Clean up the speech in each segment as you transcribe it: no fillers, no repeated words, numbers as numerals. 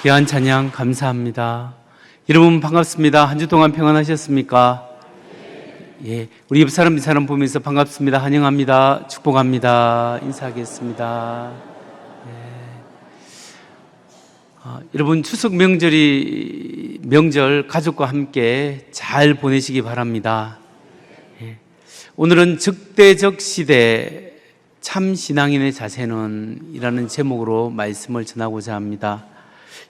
귀한 찬양 감사합니다. 여러분 반갑습니다. 한 주 동안 평안하셨습니까? 예, 우리 옆 사람, 이 사람 보면서 반갑습니다, 환영합니다, 축복합니다 인사하겠습니다. 여러분 추석 명절 가족과 함께 잘 보내시기 바랍니다. 오늘은 적대적 시대 참 신앙인의 자세는 이라는 제목으로 말씀을 전하고자 합니다.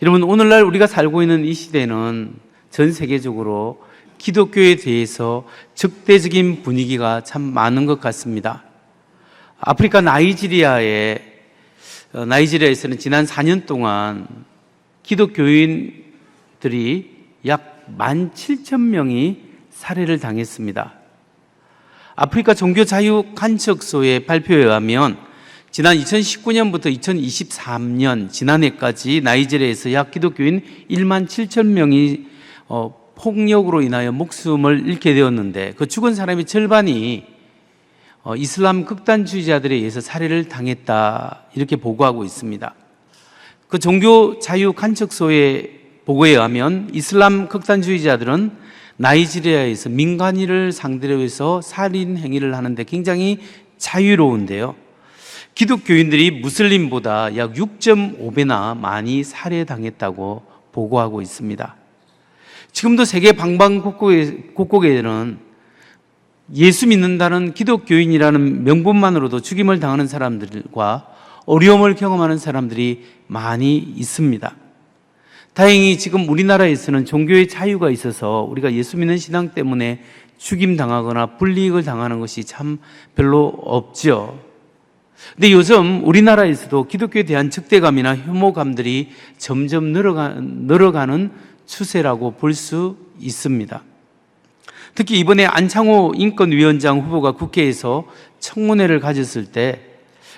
여러분, 오늘날 우리가 살고 있는 이 시대는 전 세계적으로 기독교에 대해서 적대적인 분위기가 참 많은 것 같습니다. 아프리카 나이지리아에서는 지난 4년 동안 기독교인들이 약 17,000명이 살해를 당했습니다. 아프리카 종교자유간척소의 발표에 의하면 지난 2019년부터 2023년 지난해까지 나이지리아에서 약 기독교인 17,000명이 폭력으로 인하여 목숨을 잃게 되었는데, 그 죽은 사람의 절반이 이슬람 극단주의자들에 의해서 살해를 당했다, 이렇게 보고하고 있습니다. 그 종교자유간척소의 보고에 의하면 이슬람 극단주의자들은 나이지리아에서 민간인을 상대로 해서 살인 행위를 하는데 굉장히 자유로운데요, 기독교인들이 무슬림보다 약 6.5배나 많이 살해당했다고 보고하고 있습니다. 지금도 세계 방방곡곡에는 예수 믿는다는 기독교인이라는 명분만으로도 죽임을 당하는 사람들과 어려움을 경험하는 사람들이 많이 있습니다. 다행히 지금 우리나라에서는 종교의 자유가 있어서 우리가 예수 믿는 신앙 때문에 죽임당하거나 불이익을 당하는 것이 참 별로 없죠. 근데 요즘 우리나라에서도 기독교에 대한 적대감이나 혐오감들이 점점 늘어가는 추세라고 볼 수 있습니다. 특히 이번에 안창호 인권위원장 후보가 국회에서 청문회를 가졌을 때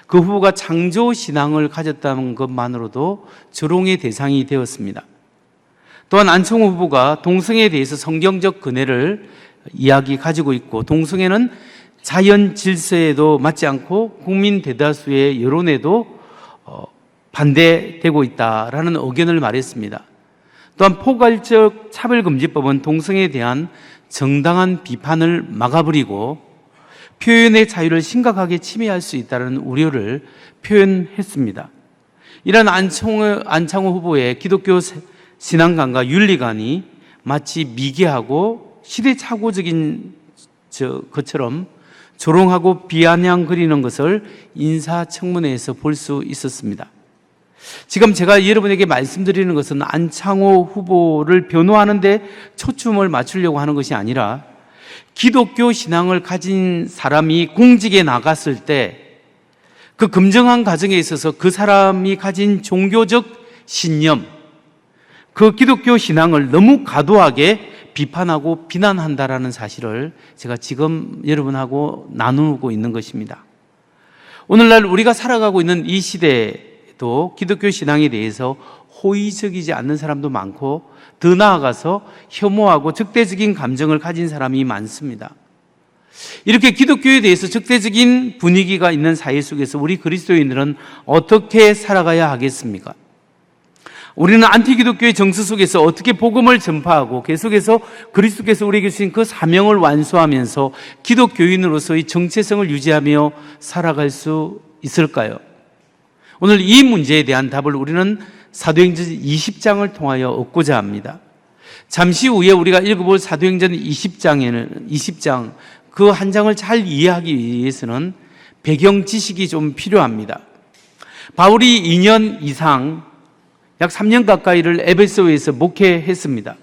그 후보가 창조신앙을 가졌다는 것만으로도 조롱의 대상이 되었습니다. 또한 안창호 후보가 동성애에 대해서 성경적 근해를 가지고 있고, 동성애는 자연 질서에도 맞지 않고 국민 대다수의 여론에도 반대되고 있다라는 의견을 말했습니다. 또한 포괄적 차별금지법은 동성애에 대한 정당한 비판을 막아버리고 표현의 자유를 심각하게 침해할 수 있다는 우려를 표현했습니다. 이런 안창호 후보의 기독교 신앙관과 윤리관이 마치 미개하고 시대착오적인 것처럼 조롱하고 비아냥거리는 것을 인사청문회에서 볼 수 있었습니다. 지금 제가 여러분에게 말씀드리는 것은 안창호 후보를 변호하는 데 초점을 맞추려고 하는 것이 아니라, 기독교 신앙을 가진 사람이 공직에 나갔을 때 그 검증한 과정에 있어서 그 사람이 가진 종교적 신념, 그 기독교 신앙을 너무 과도하게 비판하고 비난한다라는 사실을 제가 지금 여러분하고 나누고 있는 것입니다. 오늘날 우리가 살아가고 있는 이 시대에도 기독교 신앙에 대해서 호의적이지 않는 사람도 많고, 더 나아가서 혐오하고 적대적인 감정을 가진 사람이 많습니다. 이렇게 기독교에 대해서 적대적인 분위기가 있는 사회 속에서 우리 그리스도인들은 어떻게 살아가야 하겠습니까? 우리는 안티기독교의 정서 속에서 어떻게 복음을 전파하고 계속해서 그리스도께서 우리에게 주신 그 사명을 완수하면서 기독교인으로서의 정체성을 유지하며 살아갈 수 있을까요? 오늘 이 문제에 대한 답을 우리는 사도행전 20장을 통하여 얻고자 합니다. 잠시 후에 우리가 읽어볼 사도행전 20장 그 한 장을 잘 이해하기 위해서는 배경 지식이 좀 필요합니다. 바울이 2년 이상 약 3년 가까이를 에베소에서 목회했습니다.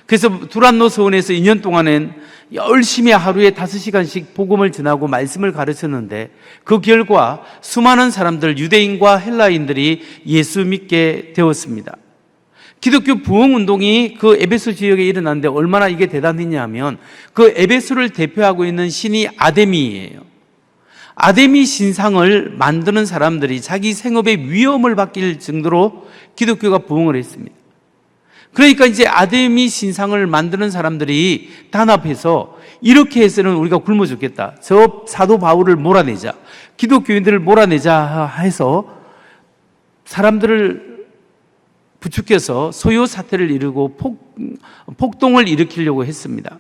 그래서 두란노 서원에서 2년 동안엔 열심히 하루에 5시간씩 복음을 전하고 말씀을 가르쳤는데, 그 결과 수많은 사람들, 유대인과 헬라인들이 예수 믿게 되었습니다. 기독교 부흥운동이 그 에베소 지역에 일어났는데 얼마나 이게 대단했냐 하면, 그 에베소를 대표하고 있는 신이 아데미예요. 아데미 신상을 만드는 사람들이 자기 생업의 위험을 받길 정도로 기독교가 부흥을 했습니다. 그러니까 이제 아데미 신상을 만드는 사람들이 단합해서 이렇게 해서는 우리가 굶어 죽겠다, 저 사도 바울을 몰아내자, 기독교인들을 몰아내자 해서 사람들을 부추겨서 소요 사태를 이루고 폭동을 일으키려고 했습니다.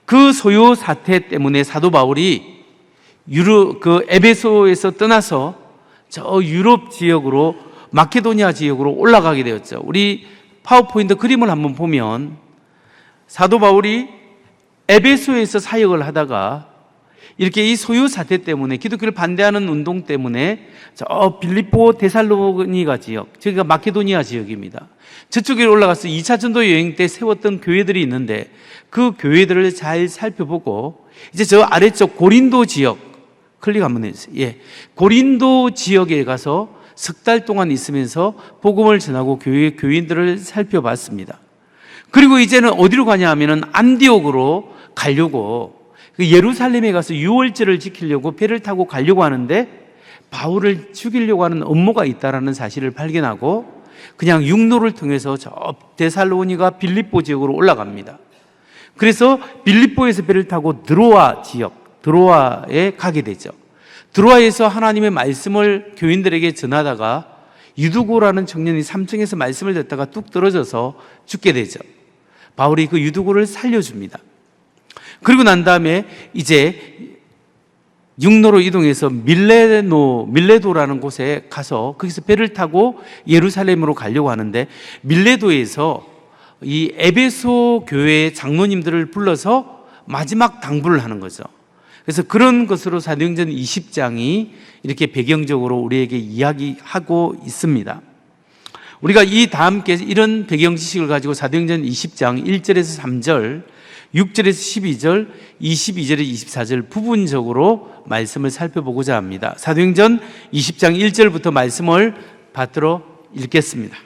그 소요 사태 때문에 사도 바울이 에베소에서 떠나서 저 유럽 지역으로, 마케도니아 지역으로 올라가게 되었죠. 우리 파워포인트 그림을 한번 보면 사도 바울이 에베소에서 사역을 하다가 이렇게 이 소요 사태 때문에, 기독교를 반대하는 운동 때문에 저 빌립보 데살로니가 지역, 저기가 마케도니아 지역입니다. 저쪽에 올라가서 2차 전도 여행 때 세웠던 교회들이 있는데 그 교회들을 잘 살펴보고 이제 저 아래쪽 고린도 지역, 클릭 한번 해주세요. 예. 고린도 지역에 가서 석 달 동안 있으면서 복음을 전하고 교인들을 살펴봤습니다. 그리고 이제는 어디로 가냐 하면은 안디옥으로 가려고, 예루살렘에 가서 유월절을 지키려고 배를 타고 가려고 하는데 바울을 죽이려고 하는 음모가 있다라는 사실을 발견하고 그냥 육로를 통해서 저 데살로니가 빌립보 지역으로 올라갑니다. 그래서 빌립보에서 배를 타고 드로아 지역, 드로아에 가게 되죠. 드로아에서 하나님의 말씀을 교인들에게 전하다가 유두고라는 청년이 3층에서 말씀을 듣다가 뚝 떨어져서 죽게 되죠. 바울이 그 유두고를 살려줍니다. 그리고 난 다음에 이제 육로로 이동해서 밀레도라는 곳에 가서 거기서 배를 타고 예루살렘으로 가려고 하는데, 밀레도에서 이 에베소 교회 장로님들을 불러서 마지막 당부를 하는 거죠. 그래서 그런 것으로 사도행전 20장이 이렇게 배경적으로 우리에게 이야기하고 있습니다. 우리가 이 다 함께 이런 배경 지식을 가지고 사도행전 20장 1절에서 3절, 6절에서 12절, 22절에서 24절 부분적으로 말씀을 살펴보고자 합니다. 사도행전 20장 1절부터 말씀을 받들어 읽겠습니다.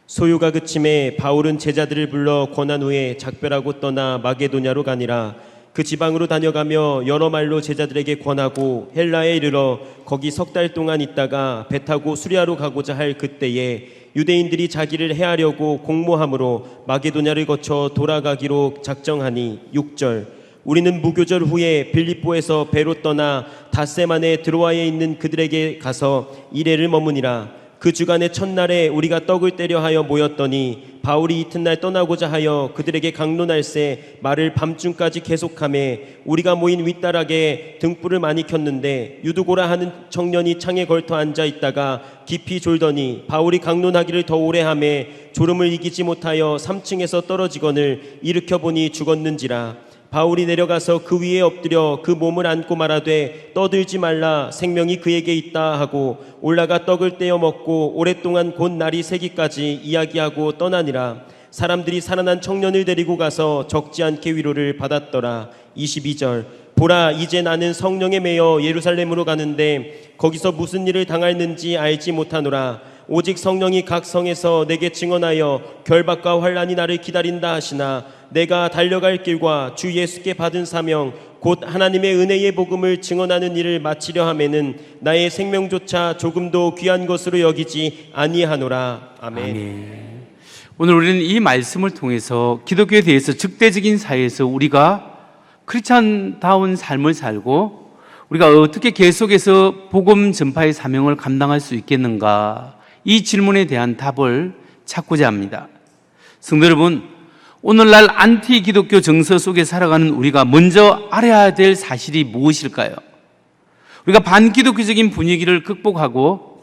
소요가 그침에 바울은 제자들을 불러 권한 후에 작별하고 떠나 마게도냐로 가니라. 그 지방으로 다녀가며 여러 말로 제자들에게 권하고 헬라에 이르러 거기 석 달 동안 있다가 배 타고 수리아로 가고자 할 그때에 유대인들이 자기를 해하려고 공모함으로 마게도냐를 거쳐 돌아가기로 작정하니. 6절 우리는 무교절 후에 빌립보에서 배로 떠나 닷새만에 드로아에 있는 그들에게 가서 이레를 머무니라. 그 주간의 첫날에 우리가 떡을 떼려 하여 모였더니 바울이 이튿날 떠나고자 하여 그들에게 강론할새 말을 밤중까지 계속하매 우리가 모인 윗다락에 등불을 많이 켰는데 유두고라 하는 청년이 창에 걸터 앉아 있다가 깊이 졸더니 바울이 강론하기를 더 오래 하매 졸음을 이기지 못하여 3층에서 떨어지거늘 일으켜 보니 죽었는지라. 바울이 내려가서 그 위에 엎드려 그 몸을 안고 말하되 떠들지 말라, 생명이 그에게 있다 하고 올라가 떡을 떼어 먹고 오랫동안 곧 날이 새기까지 이야기하고 떠나니라. 사람들이 살아난 청년을 데리고 가서 적지 않게 위로를 받았더라. 22절 보라, 이제 나는 성령에 매여 예루살렘으로 가는데 거기서 무슨 일을 당할는지 알지 못하노라. 오직 성령이 각 성에서 내게 증언하여 결박과 환난이 나를 기다린다 하시나 내가 달려갈 길과 주 예수께 받은 사명 곧 하나님의 은혜의 복음을 증언하는 일을 마치려 하면은 나의 생명조차 조금도 귀한 것으로 여기지 아니하노라. 아멘. 아멘. 오늘 우리는 이 말씀을 통해서 기독교에 대해서 적대적인 사회에서 우리가 크리스찬다운 삶을 살고 우리가 어떻게 계속해서 복음 전파의 사명을 감당할 수 있겠는가, 이 질문에 대한 답을 찾고자 합니다. 성도 여러분, 오늘날 안티 기독교 정서 속에 살아가는 우리가 먼저 알아야 될 사실이 무엇일까요? 우리가 반기독교적인 분위기를 극복하고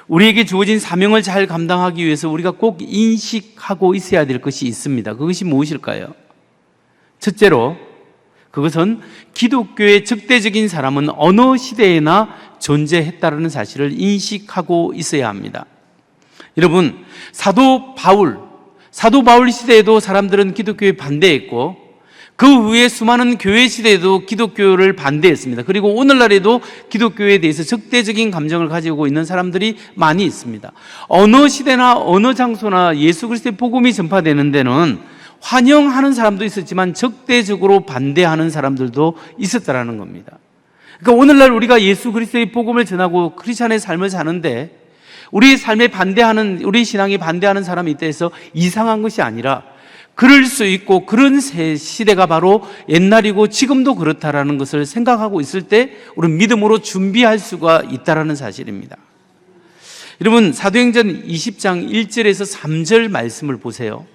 우리에게 주어진 사명을 잘 감당하기 위해서 우리가 꼭 인식하고 있어야 될 것이 있습니다. 그것이 무엇일까요? 첫째로, 그것은 기독교의 적대적인 사람은 어느 시대에나 존재했다는 사실을 인식하고 있어야 합니다. 여러분, 사도 바울 시대에도 사람들은 기독교에 반대했고 그 후에 수많은 교회 시대에도 기독교를 반대했습니다. 그리고 오늘날에도 기독교에 대해서 적대적인 감정을 가지고 있는 사람들이 많이 있습니다. 어느 시대나 어느 장소나 예수 그리스도의 복음이 전파되는 데는 환영하는 사람도 있었지만 적대적으로 반대하는 사람들도 있었다라는 겁니다. 그러니까 오늘날 우리가 예수 그리스도의 복음을 전하고 크리스찬의 삶을 사는데 우리 삶에 반대하는, 우리 신앙에 반대하는 사람이 있다 해서 이상한 것이 아니라 그럴 수 있고 그런 시대가 바로 옛날이고 지금도 그렇다라는 것을 생각하고 있을 때 우리는 믿음으로 준비할 수가 있다라는 사실입니다. 여러분, 사도행전 20장 1절에서 3절 말씀을 보세요.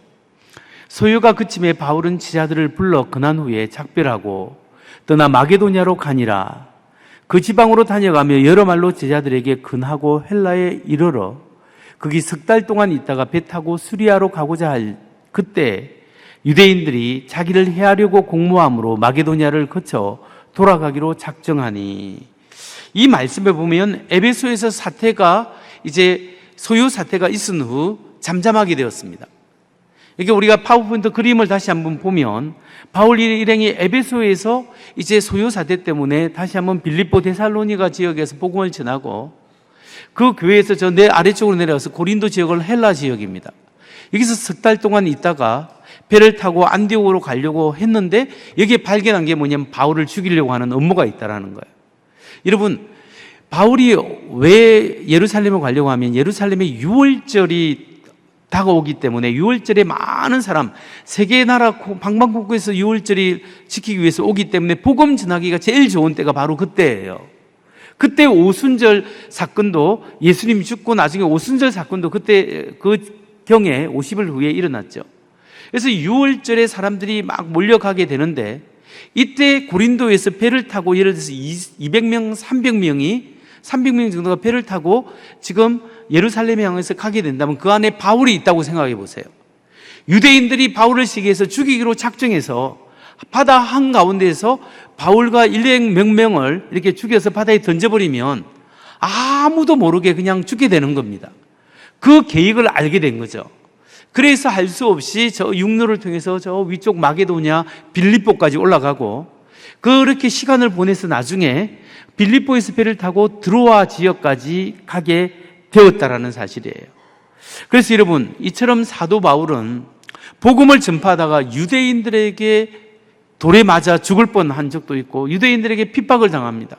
소요가 그침에 바울은 제자들을 불러 근한 후에 작별하고 떠나 마게도냐로 가니라. 그 지방으로 다녀가며 여러 말로 제자들에게 근하고 헬라에 이르러 거기 석 달 동안 있다가 배 타고 수리아로 가고자 할 그때 유대인들이 자기를 해하려고 공모함으로 마게도냐를 거쳐 돌아가기로 작정하니. 이 말씀에 보면 에베소에서 사태가 이제 소요 사태가 있은 후 잠잠하게 되었습니다. 이게 우리가 파워포인트 그림을 다시 한번 보면 바울 일행이 에베소에서 이제 소요 사태 때문에 다시 한번 빌립보 데살로니가 지역에서 복음을 전하고 그 교회에서 저 내 아래쪽으로 내려가서 고린도 지역을 헬라 지역입니다. 여기서 석 달 동안 있다가 배를 타고 안디옥으로 가려고 했는데 여기에 발견한 게 뭐냐면 바울을 죽이려고 하는 음모가 있다라는 거예요. 여러분, 바울이 왜 예루살렘을 가려고 하면 예루살렘에 유월절이 다가오기 때문에 유월절에 많은 사람, 세계 나라 방방곡곡에서 유월절이 지키기 위해서 오기 때문에 복음 전하기가 제일 좋은 때가 바로 그때예요. 그때 오순절 사건도 예수님이 죽고 나중에 오순절 사건도 그때 그 경에 50일 후에 일어났죠. 그래서 유월절에 사람들이 막 몰려가게 되는데 이때 고린도에서 배를 타고 예를 들어서 200명, 300명 정도가 배를 타고 지금 예루살렘에 향해서 가게 된다면 그 안에 바울이 있다고 생각해 보세요. 유대인들이 바울을 시기해서 죽이기로 작정해서 바다 한가운데에서 바울과 일행 몇 명을 이렇게 죽여서 바다에 던져버리면 아무도 모르게 그냥 죽게 되는 겁니다. 그 계획을 알게 된 거죠. 그래서 할 수 없이 저 육로를 통해서 저 위쪽 마게도냐 빌립보까지 올라가고 그렇게 시간을 보내서 나중에 빌립보에서 배를 타고 드로아 지역까지 가게 되었다라는 사실이에요. 그래서 여러분, 이처럼 사도 바울은 복음을 전파하다가 유대인들에게 돌에 맞아 죽을 뻔한 적도 있고 유대인들에게 핍박을 당합니다.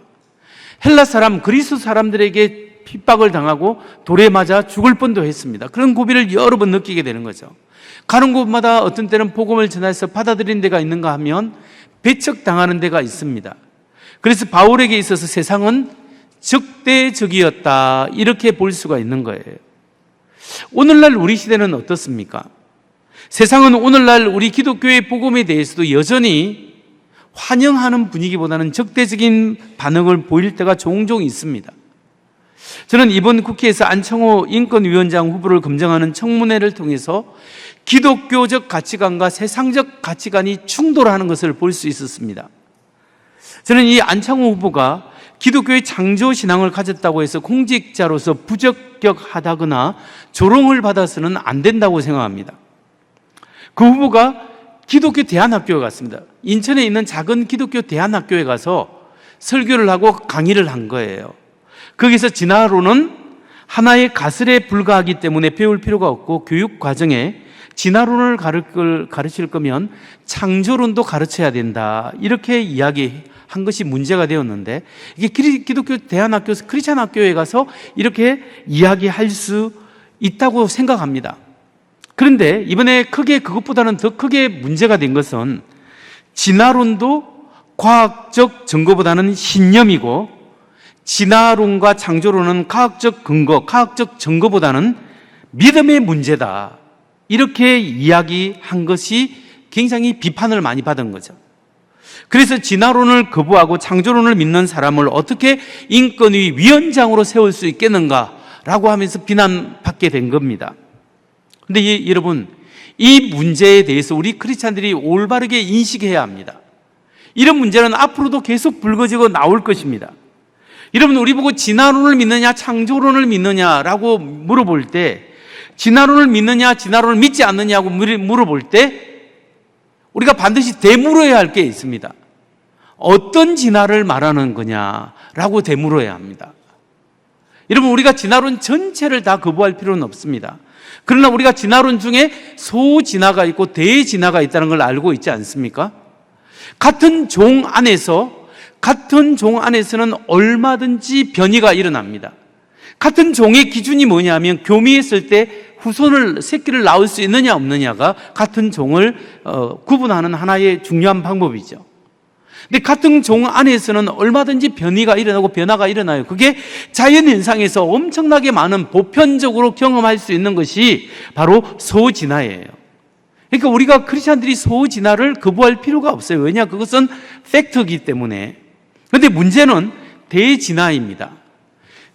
헬라 사람, 그리스 사람들에게 핍박을 당하고 돌에 맞아 죽을 뻔도 했습니다. 그런 고비를 여러 번 느끼게 되는 거죠. 가는 곳마다 어떤 때는 복음을 전해서 받아들인 데가 있는가 하면 배척당하는 데가 있습니다. 그래서 바울에게 있어서 세상은 적대적이었다, 이렇게 볼 수가 있는 거예요. 오늘날 우리 시대는 어떻습니까? 세상은 오늘날 우리 기독교의 복음에 대해서도 여전히 환영하는 분위기보다는 적대적인 반응을 보일 때가 종종 있습니다. 저는 이번 국회에서 안창호 인권위원장 후보를 검증하는 청문회를 통해서 기독교적 가치관과 세상적 가치관이 충돌하는 것을 볼 수 있었습니다. 저는 이 안창호 후보가 기독교의 창조 신앙을 가졌다고 해서 공직자로서 부적격하다거나 조롱을 받아서는 안 된다고 생각합니다. 그 후보가 기독교 대안학교에 갔습니다. 인천에 있는 작은 기독교 대안학교에 가서 설교를 하고 강의를 한 거예요. 거기서 진화론은 하나의 가설에 불과하기 때문에 배울 필요가 없고 교육 과정에 진화론을 가르칠 거면 창조론도 가르쳐야 된다, 이렇게 이야기한 것이 문제가 되었는데, 이게 기독교 대안학교, 크리스찬 학교에 가서 이렇게 이야기할 수 있다고 생각합니다. 그런데 이번에 크게 그것보다는 더 크게 문제가 된 것은 진화론도 과학적 증거보다는 신념이고 진화론과 창조론은 과학적 근거, 과학적 증거보다는 믿음의 문제다, 이렇게 이야기한 것이 굉장히 비판을 많이 받은 거죠. 그래서 진화론을 거부하고 창조론을 믿는 사람을 어떻게 인권위 위원장으로 세울 수 있겠는가라고 하면서 비난받게 된 겁니다. 근데 여러분, 이 문제에 대해서 우리 크리스찬들이 올바르게 인식해야 합니다. 이런 문제는 앞으로도 계속 불거지고 나올 것입니다. 여러분, 우리 보고 진화론을 믿느냐 창조론을 믿느냐라고 물어볼 때, 진화론을 믿느냐 진화론을 믿지 않느냐고 물어볼 때 우리가 반드시 되물어야 할 게 있습니다. 어떤 진화를 말하는 거냐라고 되물어야 합니다. 여러분, 우리가 진화론 전체를 다 거부할 필요는 없습니다. 그러나 우리가 진화론 중에 소진화가 있고 대진화가 있다는 걸 알고 있지 않습니까? 같은 종 안에서는 얼마든지 변이가 일어납니다. 같은 종의 기준이 뭐냐면 교미했을 때 새끼를 낳을 수 있느냐 없느냐가 같은 종을 구분하는 하나의 중요한 방법이죠. 근데 같은 종 안에서는 얼마든지 변화가 일어나요. 그게 자연현상에서 엄청나게 많은 보편적으로 경험할 수 있는 것이 바로 소진화예요. 그러니까 우리가 크리스찬들이 소진화를 거부할 필요가 없어요. 왜냐? 그것은 팩트이기 때문에. 그런데 문제는 대진화입니다.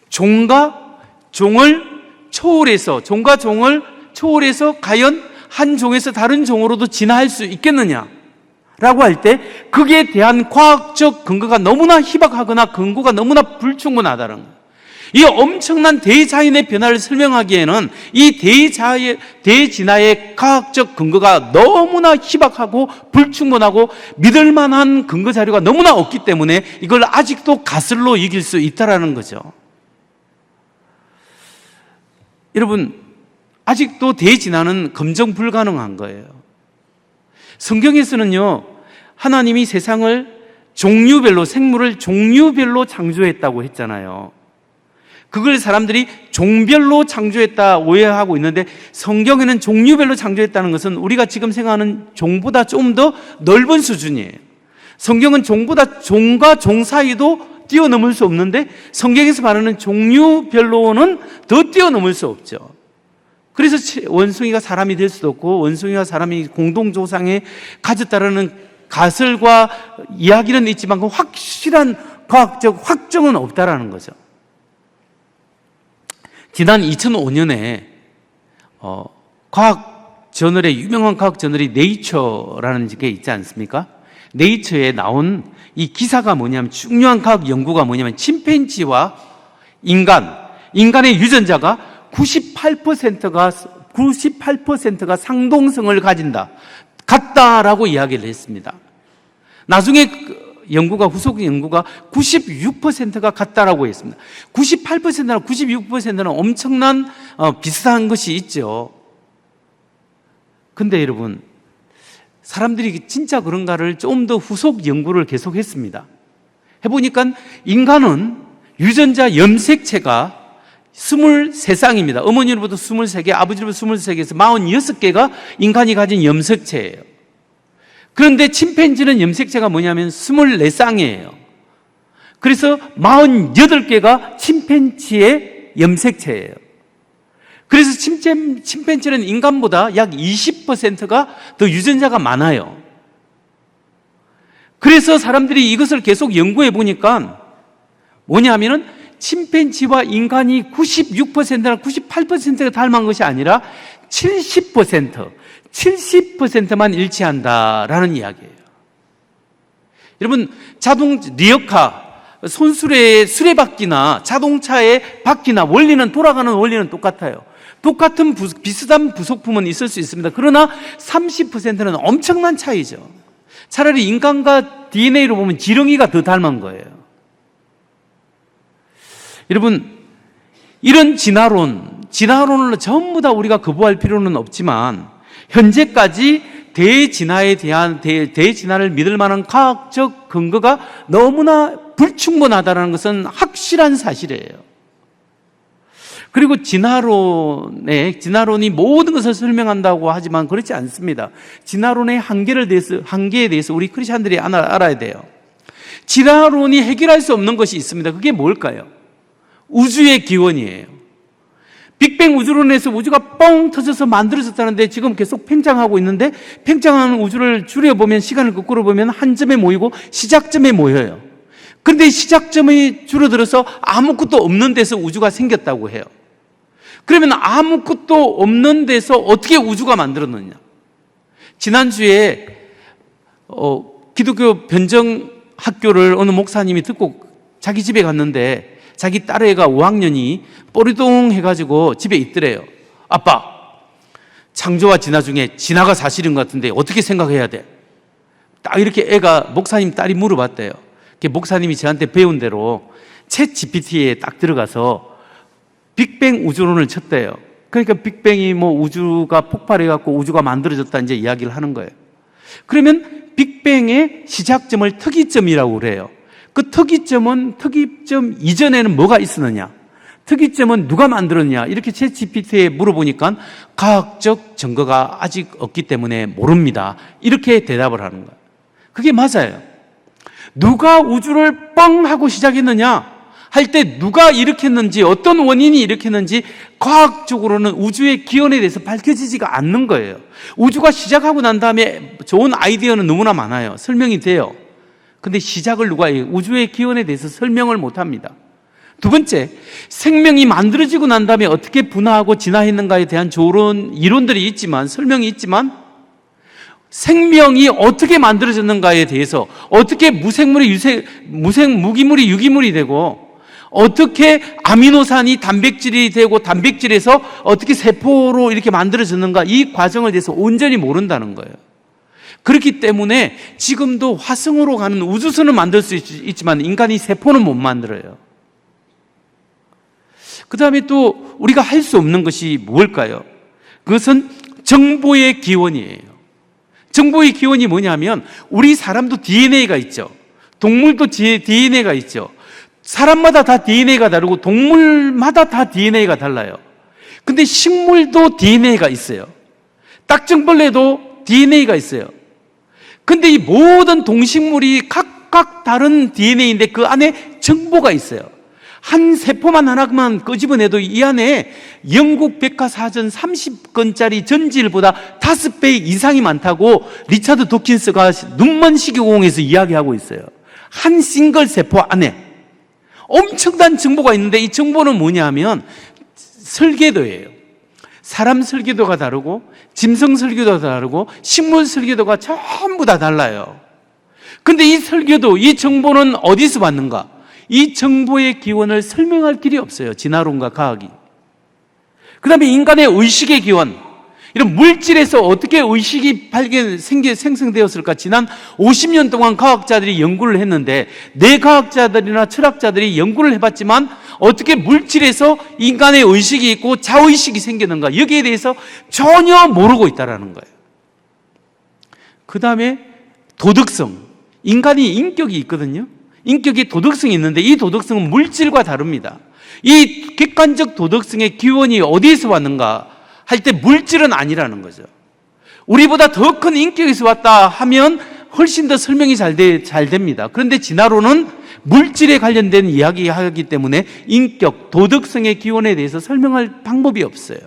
종과 종을 초월해서 과연 한 종에서 다른 종으로도 진화할 수 있겠느냐? 라고 할 때 그에 대한 과학적 근거가 너무나 희박하거나 근거가 너무나 불충분하다는 거예요. 이 엄청난 대자연의 변화를 설명하기에는 이 대진화의 과학적 근거가 너무나 희박하고 불충분하고 믿을 만한 근거 자료가 너무나 없기 때문에 이걸 아직도 가설로 이길 수 있다라는 거죠. 여러분, 아직도 대진화는 검증 불가능한 거예요. 성경에서는요, 하나님이 세상을 생물을 종류별로 창조했다고 했잖아요. 그걸 사람들이 종별로 창조했다 오해하고 있는데, 성경에는 종류별로 창조했다는 것은 우리가 지금 생각하는 종보다 좀 더 넓은 수준이에요. 성경은 종과 종 사이도 뛰어넘을 수 없는데, 성경에서 말하는 종류별로는 더 뛰어넘을 수 없죠. 그래서 원숭이가 사람이 될 수도 없고, 원숭이와 사람이 공동조상에 가졌다라는 가설과 이야기는 있지만 그 확실한 과학적 확정은 없다라는 거죠. 지난 2005년에 유명한 과학 저널이 네이처라는 게 있지 않습니까? 네이처에 나온 이 기사가 뭐냐면, 중요한 과학 연구가 뭐냐면, 침팬지와 인간의 유전자가 98%가 상동성을 같다라고 이야기를 했습니다. 나중에 후속 연구가 96%가 같다라고 했습니다. 98%나 96%는 엄청난 비슷한 것이 있죠. 근데 여러분, 사람들이 진짜 그런가를 좀 더 후속 연구를 계속했습니다. 해보니까 인간은 유전자 염색체가 23쌍입니다. 어머니로부터 23개, 아버지로부터 23개에서 46개가 인간이 가진 염색체예요. 그런데 침팬지는 염색체가 뭐냐면 24쌍이에요. 그래서 48개가 침팬지의 염색체예요. 그래서 침팬지는 인간보다 약 20%가 더 유전자가 많아요. 그래서 사람들이 이것을 계속 연구해 보니까 뭐냐면은 침팬지와 인간이 96%나 98%가 닮은 것이 아니라 70%만 일치한다라는 이야기예요. 여러분, 리어카, 수레바퀴나 자동차의 바퀴나 돌아가는 원리는 똑같아요. 똑같은 비슷한 부속품은 있을 수 있습니다. 그러나 30%는 엄청난 차이죠. 차라리 인간과 DNA로 보면 지렁이가 더 닮은 거예요. 여러분, 이런 진화론을 전부 다 우리가 거부할 필요는 없지만, 현재까지 대진화를 믿을 만한 과학적 근거가 너무나 불충분하다는 것은 확실한 사실이에요. 그리고 진화론이 모든 것을 설명한다고 하지만 그렇지 않습니다. 진화론의 한계에 대해서 우리 크리스찬들이 알아야 돼요. 진화론이 해결할 수 없는 것이 있습니다. 그게 뭘까요? 우주의 기원이에요. 빅뱅 우주론에서 우주가 뻥 터져서 만들어졌다는데 지금 계속 팽창하고 있는데, 팽창하는 우주를 줄여보면, 시간을 거꾸로 보면 한 점에 모이고 시작점에 모여요. 그런데 시작점이 줄어들어서 아무것도 없는 데서 우주가 생겼다고 해요. 그러면 아무것도 없는 데서 어떻게 우주가 만들어졌느냐? 지난주에 기독교 변정학교를 어느 목사님이 듣고 자기 집에 갔는데, 자기 딸애가 5학년이 뽀리동 해가지고 집에 있더래요. 아빠, 창조와 진화 중에 진화가 사실인 것 같은데 어떻게 생각해야 돼? 딱 이렇게 목사님 딸이 물어봤대요. 목사님이 저한테 배운 대로 챗 GPT에 딱 들어가서 빅뱅 우주론을 쳤대요. 그러니까 빅뱅이 우주가 폭발해갖고 우주가 만들어졌다 이제 이야기를 하는 거예요. 그러면 빅뱅의 시작점을 특이점이라고 그래요. 그 특이점 이전에는 뭐가 있었느냐? 특이점은 누가 만들었냐? 이렇게 챗 GPT에 물어보니까 과학적 증거가 아직 없기 때문에 모릅니다. 이렇게 대답을 하는 거예요. 그게 맞아요. 누가 우주를 뻥 하고 시작했느냐 할 때 누가 일으켰는지, 어떤 원인이 일으켰는지 과학적으로는 우주의 기원에 대해서 밝혀지지가 않는 거예요. 우주가 시작하고 난 다음에 좋은 아이디어는 너무나 많아요. 설명이 돼요. 근데 시작을 누가 해요? 우주의 기원에 대해서 설명을 못 합니다. 두 번째, 생명이 만들어지고 난 다음에 어떻게 분화하고 진화했는가에 대한 좋은 이론들이 있지만, 설명이 있지만, 생명이 어떻게 만들어졌는가에 대해서, 어떻게 무기물이 유기물이 되고, 어떻게 아미노산이 단백질이 되고, 단백질에서 어떻게 세포로 이렇게 만들어졌는가, 이 과정에 대해서 온전히 모른다는 거예요. 그렇기 때문에 지금도 화성으로 가는 우주선을 만들 수 있지만 인간이 세포는 못 만들어요. 그 다음에 또 우리가 할 수 없는 것이 뭘까요? 그것은 정보의 기원이에요. 정보의 기원이 뭐냐면, 우리 사람도 DNA가 있죠. 동물도 DNA가 있죠. 사람마다 다 DNA가 다르고 동물마다 다 DNA가 달라요. 근데 식물도 DNA가 있어요. 딱정벌레도 DNA가 있어요. 근데 이 모든 동식물이 각각 다른 DNA인데 그 안에 정보가 있어요. 한 세포만 하나만 끄집어내도 이 안에 영국 백과사전 30권짜리 전지일보다 5배 이상이 많다고 리차드 도킨스가 눈먼 시계공에서 이야기하고 있어요. 한 싱글 세포 안에 엄청난 정보가 있는데, 이 정보는 뭐냐면 설계도예요. 사람 설계도가 다르고 짐승 설계도가 다르고 식물 설계도가 전부 다 달라요. 근데 이 설계도, 이 정보는 어디서 왔는가? 이 정보의 기원을 설명할 길이 없어요. 진화론과 과학이. 그 다음에 인간의 의식의 기원, 이런 물질에서 어떻게 의식이 생성되었을까? 지난 50년 동안 과학자들이 연구를 했는데, 뇌과학자들이나 철학자들이 연구를 해봤지만 어떻게 물질에서 인간의 의식이 있고 자의식이 생기는가, 여기에 대해서 전혀 모르고 있다는 거예요. 그 다음에 도덕성, 인간이 인격이 있거든요. 인격이 도덕성이 있는데 이 도덕성은 물질과 다릅니다. 이 객관적 도덕성의 기원이 어디에서 왔는가 할 때 물질은 아니라는 거죠. 우리보다 더 큰 인격에서 왔다 하면 훨씬 더 설명이 잘 됩니다. 그런데 진화론은 물질에 관련된 이야기하기 때문에 인격, 도덕성의 기원에 대해서 설명할 방법이 없어요.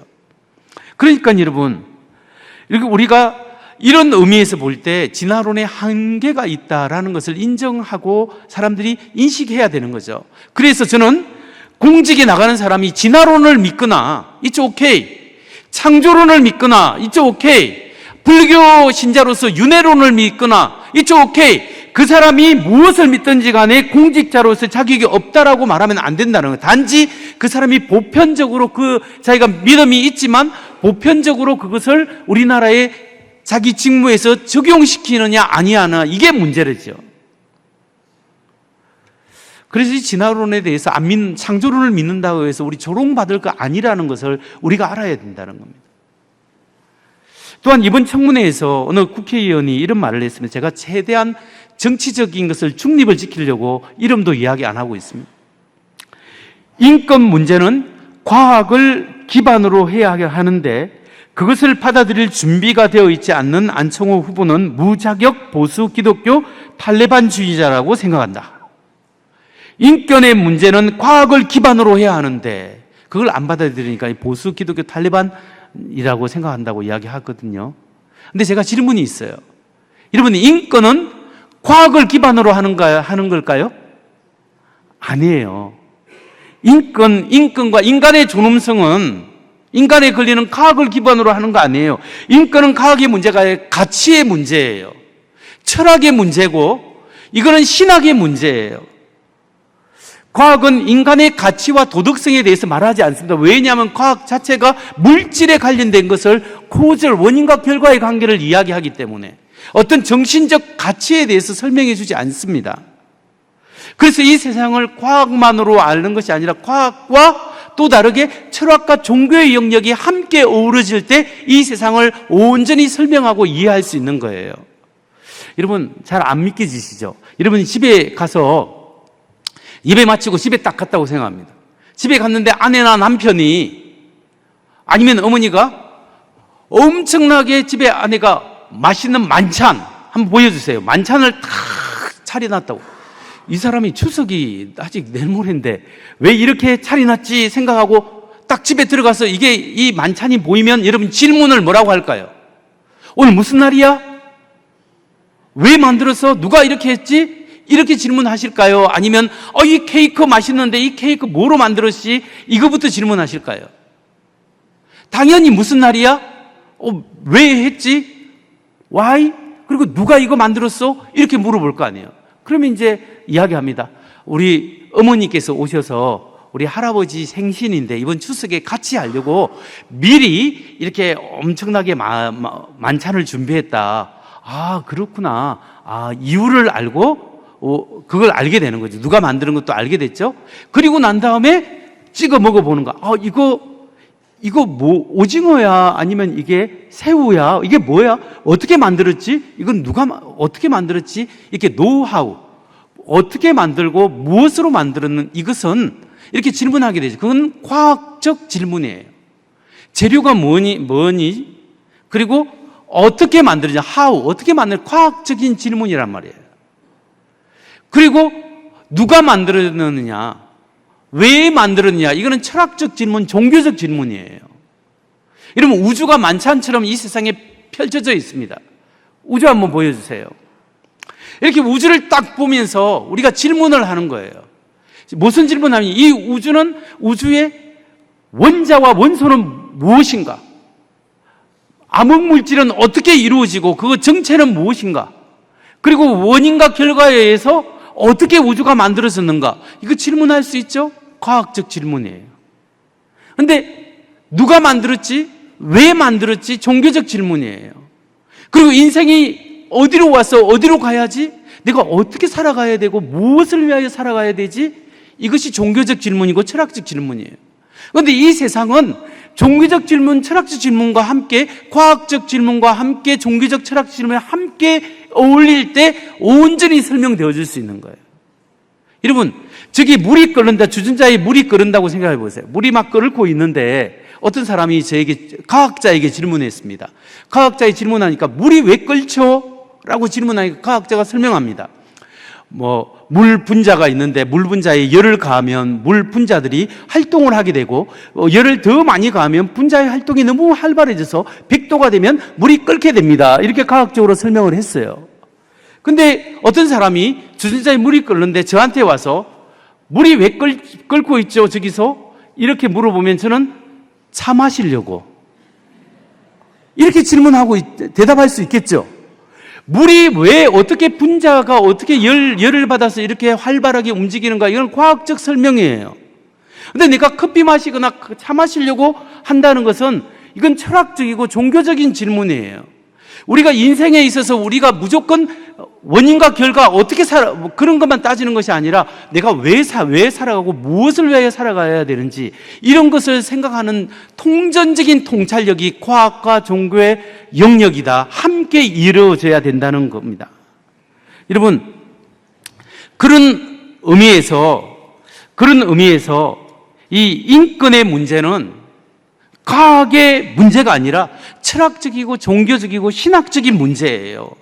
그러니까 여러분, 우리가 이런 의미에서 볼 때 진화론에 한계가 있다라는 것을 인정하고 사람들이 인식해야 되는 거죠. 그래서 저는 공직에 나가는 사람이 진화론을 믿거나 it's okay, 창조론을 믿거나 it's okay, 불교 신자로서 윤회론을 믿거나 it's okay, 그 사람이 무엇을 믿든지 간에 공직자로서 자격이 없다라고 말하면 안 된다는 거예요. 단지 그 사람이 보편적으로 자기가 믿음이 있지만 보편적으로 그것을 우리나라의 자기 직무에서 적용시키느냐 아니하나, 이게 문제죠. 그래서 이 진화론에 대해서 창조론을 믿는다고 해서 우리 조롱받을 거 아니라는 것을 우리가 알아야 된다는 겁니다. 또한 이번 청문회에서 어느 국회의원이 이런 말을 했습니다. 제가 최대한 정치적인 것을 중립을 지키려고 이름도 이야기 안 하고 있습니다. 인권 문제는 과학을 기반으로 해야 하는데 그것을 받아들일 준비가 되어 있지 않는 안청호 후보는 무자격 보수 기독교 탈레반주의자라고 생각한다. 인권의 문제는 과학을 기반으로 해야 하는데 그걸 안 받아들이니까 보수 기독교 탈레반이라고 생각한다고 이야기하거든요. 근데 제가 질문이 있어요. 여러분, 인권은 과학을 기반으로 하는 걸까요? 아니에요. 인권과 인간의 존엄성은 인간에 걸리는 과학을 기반으로 하는 거 아니에요. 인권은 과학의 문제가 아니라 가치의 문제예요. 철학의 문제고 이거는 신학의 문제예요. 과학은 인간의 가치와 도덕성에 대해서 말하지 않습니다. 왜냐하면 과학 자체가 물질에 관련된 것을 코절, 원인과 결과의 관계를 이야기하기 때문에 어떤 정신적 가치에 대해서 설명해 주지 않습니다. 그래서 이 세상을 과학만으로 아는 것이 아니라 과학과 또 다르게 철학과 종교의 영역이 함께 어우러질 때 이 세상을 온전히 설명하고 이해할 수 있는 거예요. 여러분, 잘 안 믿겨지시죠? 여러분, 집에 가서 예배 마치고 집에 딱 갔다고 생각합니다. 집에 갔는데 아내나 남편이 아니면 어머니가 엄청나게 집에 아내가 맛있는 만찬 한번 보여주세요. 만찬을 탁 차려놨다고. 이 사람이 추석이 아직 내일 모레인데 왜 이렇게 차려놨지 생각하고 딱 집에 들어가서 이게 이 만찬이 보이면 여러분 질문을 뭐라고 할까요? 오늘 무슨 날이야? 왜 만들었어? 누가 이렇게 했지? 이렇게 질문하실까요? 아니면 이 케이크 맛있는데 이 케이크 뭐로 만들었지? 이거부터 질문하실까요? 당연히 무슨 날이야? 왜 했지? Why? 그리고 누가 이거 만들었어? 이렇게 물어볼 거 아니에요. 그러면 이제 이야기합니다. 우리 어머니께서 오셔서 우리 할아버지 생신인데 이번 추석에 같이 하려고 미리 이렇게 엄청나게 만찬을 준비했다. 아, 그렇구나. 아, 이유를 알고 그걸 알게 되는 거죠. 누가 만드는 것도 알게 됐죠. 그리고 난 다음에 찍어 먹어보는 거. 이거 뭐 오징어야? 아니면 이게 새우야? 이게 뭐야? 어떻게 만들었지? 이건 누가 어떻게 만들었지? 이렇게 노하우 어떻게 만들고 무엇으로 만들었는 이것은 이렇게 질문하게 되죠. 그건 과학적 질문이에요. 재료가 뭐니? 그리고 어떻게 만들었냐? how 어떻게 만들 과학적인 질문이란 말이에요. 그리고 누가 만들었느냐? 왜 만들었냐? 이거는 철학적 질문, 종교적 질문이에요. 여러분, 우주가 만찬처럼 이 세상에 펼쳐져 있습니다. 우주 한번 보여주세요. 이렇게 우주를 딱 보면서 우리가 질문을 하는 거예요. 무슨 질문하면 이 우주는 우주의 원자와 원소는 무엇인가? 암흑물질은 어떻게 이루어지고 그 정체는 무엇인가? 그리고 원인과 결과에 의해서 어떻게 우주가 만들어졌는가? 이거 질문할 수 있죠? 과학적 질문이에요. 근데 누가 만들었지? 왜 만들었지? 종교적 질문이에요. 그리고 인생이 어디로 와서 어디로 가야지? 내가 어떻게 살아가야 되고 무엇을 위하여 살아가야 되지? 이것이 종교적 질문이고 철학적 질문이에요. 그런데 이 세상은 종교적 질문, 철학적 질문과 함께 과학적 질문과 함께 종교적 철학적 질문이 함께 어울릴 때 온전히 설명되어 줄 수 있는 거예요. 여러분, 저기 물이 끓는다, 주전자에 물이 끓는다고 생각해 보세요. 물이 막 끓고 있는데 어떤 사람이 과학자에게 질문했습니다. 과학자에 질문하니까 물이 왜 끓죠? 라고 질문하니까 과학자가 설명합니다. 물 분자가 있는데 물 분자에 열을 가하면 물 분자들이 활동을 하게 되고 열을 더 많이 가하면 분자의 활동이 너무 활발해져서 100도가 되면 물이 끓게 됩니다. 이렇게 과학적으로 설명을 했어요. 근데 어떤 사람이 주전자에 물이 끓는데 저한테 와서 물이 왜 끓고 있죠? 저기서 이렇게 물어보면 저는 차 마시려고 이렇게 질문하고 대답할 수 있겠죠? 물이 왜 어떻게 분자가 어떻게 열을 받아서 이렇게 활발하게 움직이는가? 이건 과학적 설명이에요. 근데 내가 커피 마시거나 차 마시려고 한다는 것은 이건 철학적이고 종교적인 질문이에요. 우리가 인생에 있어서 우리가 무조건 원인과 결과 어떻게 그런 것만 따지는 것이 아니라 내가 왜 살아가고 무엇을 위하여 살아가야 되는지 이런 것을 생각하는 통전적인 통찰력이 과학과 종교의 영역이다. 함께 이루어져야 된다는 겁니다. 여러분, 그런 의미에서 이 인권의 문제는 과학의 문제가 아니라 철학적이고 종교적이고 신학적인 문제예요.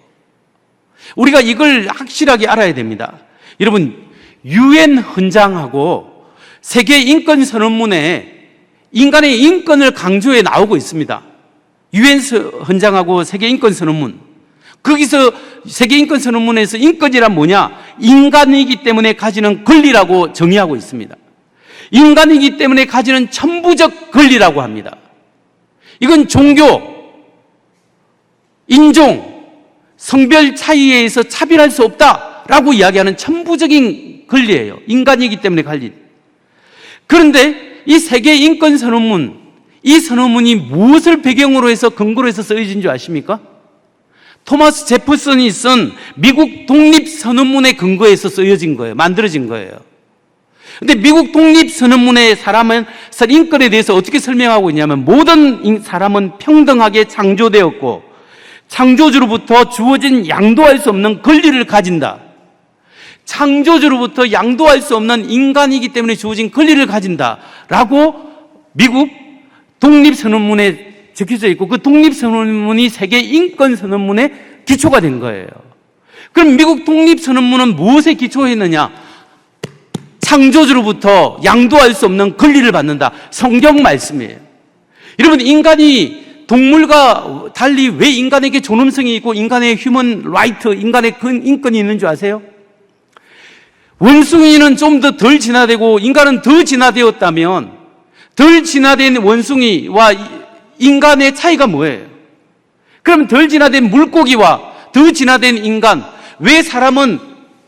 우리가 이걸 확실하게 알아야 됩니다. 여러분, 유엔 헌장하고 세계 인권 선언문에 인간의 인권을 강조해 나오고 있습니다. 유엔 헌장하고 세계 인권 선언문. 거기서 세계 인권 선언문에서 인권이란 뭐냐? 인간이기 때문에 가지는 권리라고 정의하고 있습니다. 인간이기 때문에 가지는 천부적 권리라고 합니다. 이건 종교, 인종, 성별 차이에 의해서 차별할 수 없다라고 이야기하는 천부적인 권리예요. 인간이기 때문에 권리. 그런데 이 세계 인권 선언문, 이 선언문이 무엇을 배경으로 해서 근거로 해서 쓰여진 줄 아십니까? 토마스 제퍼슨이 쓴 미국 독립선언문의 근거에서 쓰여진 거예요. 만들어진 거예요. 근데 미국 독립선언문의 사람은 인권에 대해서 어떻게 설명하고 있냐면 모든 사람은 평등하게 창조되었고 창조주로부터 주어진 양도할 수 없는 권리를 가진다. 창조주로부터 양도할 수 없는 인간이기 때문에 주어진 권리를 가진다. 라고 미국 독립선언문에 적혀져 있고 그 독립선언문이 세계 인권선언문의 기초가 된 거예요. 그럼 미국 독립선언문은 무엇에 기초했느냐? 창조주로부터 양도할 수 없는 권리를 받는다. 성경 말씀이에요. 여러분, 인간이 동물과 달리 왜 인간에게 존엄성이 있고 인간의 휴먼 라이트, 인간의 인권이 있는 줄 아세요? 원숭이는 좀 더 덜 진화되고 인간은 더 진화되었다면 덜 진화된 원숭이와 인간의 차이가 뭐예요? 그럼 덜 진화된 물고기와 더 진화된 인간, 왜 사람은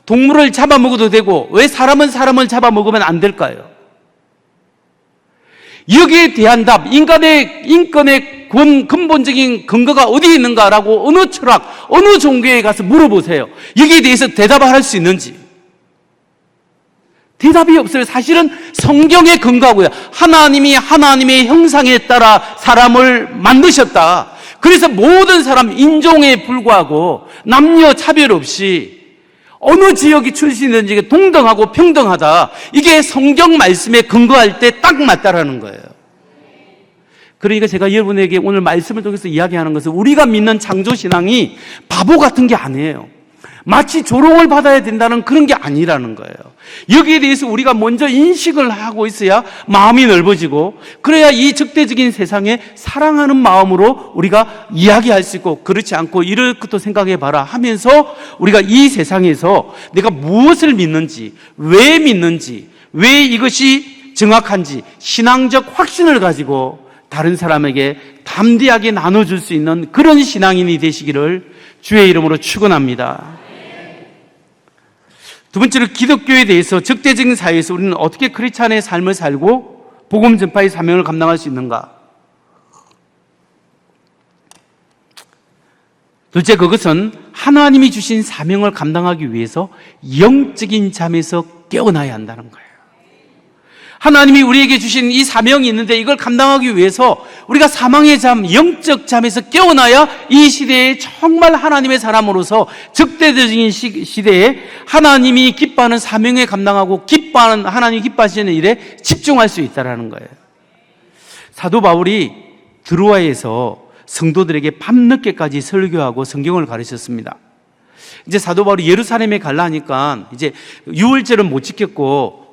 동물을 잡아먹어도 되고 왜 사람은 사람을 잡아먹으면 안 될까요? 여기에 대한 답, 인간의 인권의 근본적인 근거가 어디에 있는가라고 어느 철학, 어느 종교에 가서 물어보세요. 여기에 대해서 대답을 할 수 있는지. 대답이 없어요. 사실은 성경에 근거하고요. 하나님이 하나님의 형상에 따라 사람을 만드셨다. 그래서 모든 사람, 인종에 불구하고 남녀 차별 없이 어느 지역이 출신이든지 동등하고 평등하다. 이게 성경 말씀에 근거할 때 딱 맞다라는 거예요. 그러니까 제가 여러분에게 오늘 말씀을 통해서 이야기하는 것은 우리가 믿는 창조신앙이 바보 같은 게 아니에요. 마치 조롱을 받아야 된다는 그런 게 아니라는 거예요. 여기에 대해서 우리가 먼저 인식을 하고 있어야 마음이 넓어지고, 그래야 이 적대적인 세상에 사랑하는 마음으로 우리가 이야기할 수 있고, 그렇지 않고 이럴 것도 생각해 봐라 하면서 우리가 이 세상에서 내가 무엇을 믿는지, 왜 믿는지, 왜 이것이 정확한지 신앙적 확신을 가지고 다른 사람에게 담대하게 나눠줄 수 있는 그런 신앙인이 되시기를 주의 이름으로 축원합니다. 두 번째로, 기독교에 대해서 적대적인 사회에서 우리는 어떻게 크리스찬의 삶을 살고 복음 전파의 사명을 감당할 수 있는가? 둘째, 그것은 하나님이 주신 사명을 감당하기 위해서 영적인 잠에서 깨어나야 한다는 거예요. 하나님이 우리에게 주신 이 사명이 있는데 이걸 감당하기 위해서 우리가 사망의 잠, 영적 잠에서 깨어나야 이 시대에 정말 하나님의 사람으로서 적대적인 시대에 하나님이 기뻐하는 사명에 감당하고 하나님이 기뻐하시는 일에 집중할 수 있다는 거예요. 사도 바울이 드로아에서 성도들에게 밤늦게까지 설교하고 성경을 가르쳤습니다. 이제 사도 바울이 예루살렘에 가려니까 이제 유월절은 못 지켰고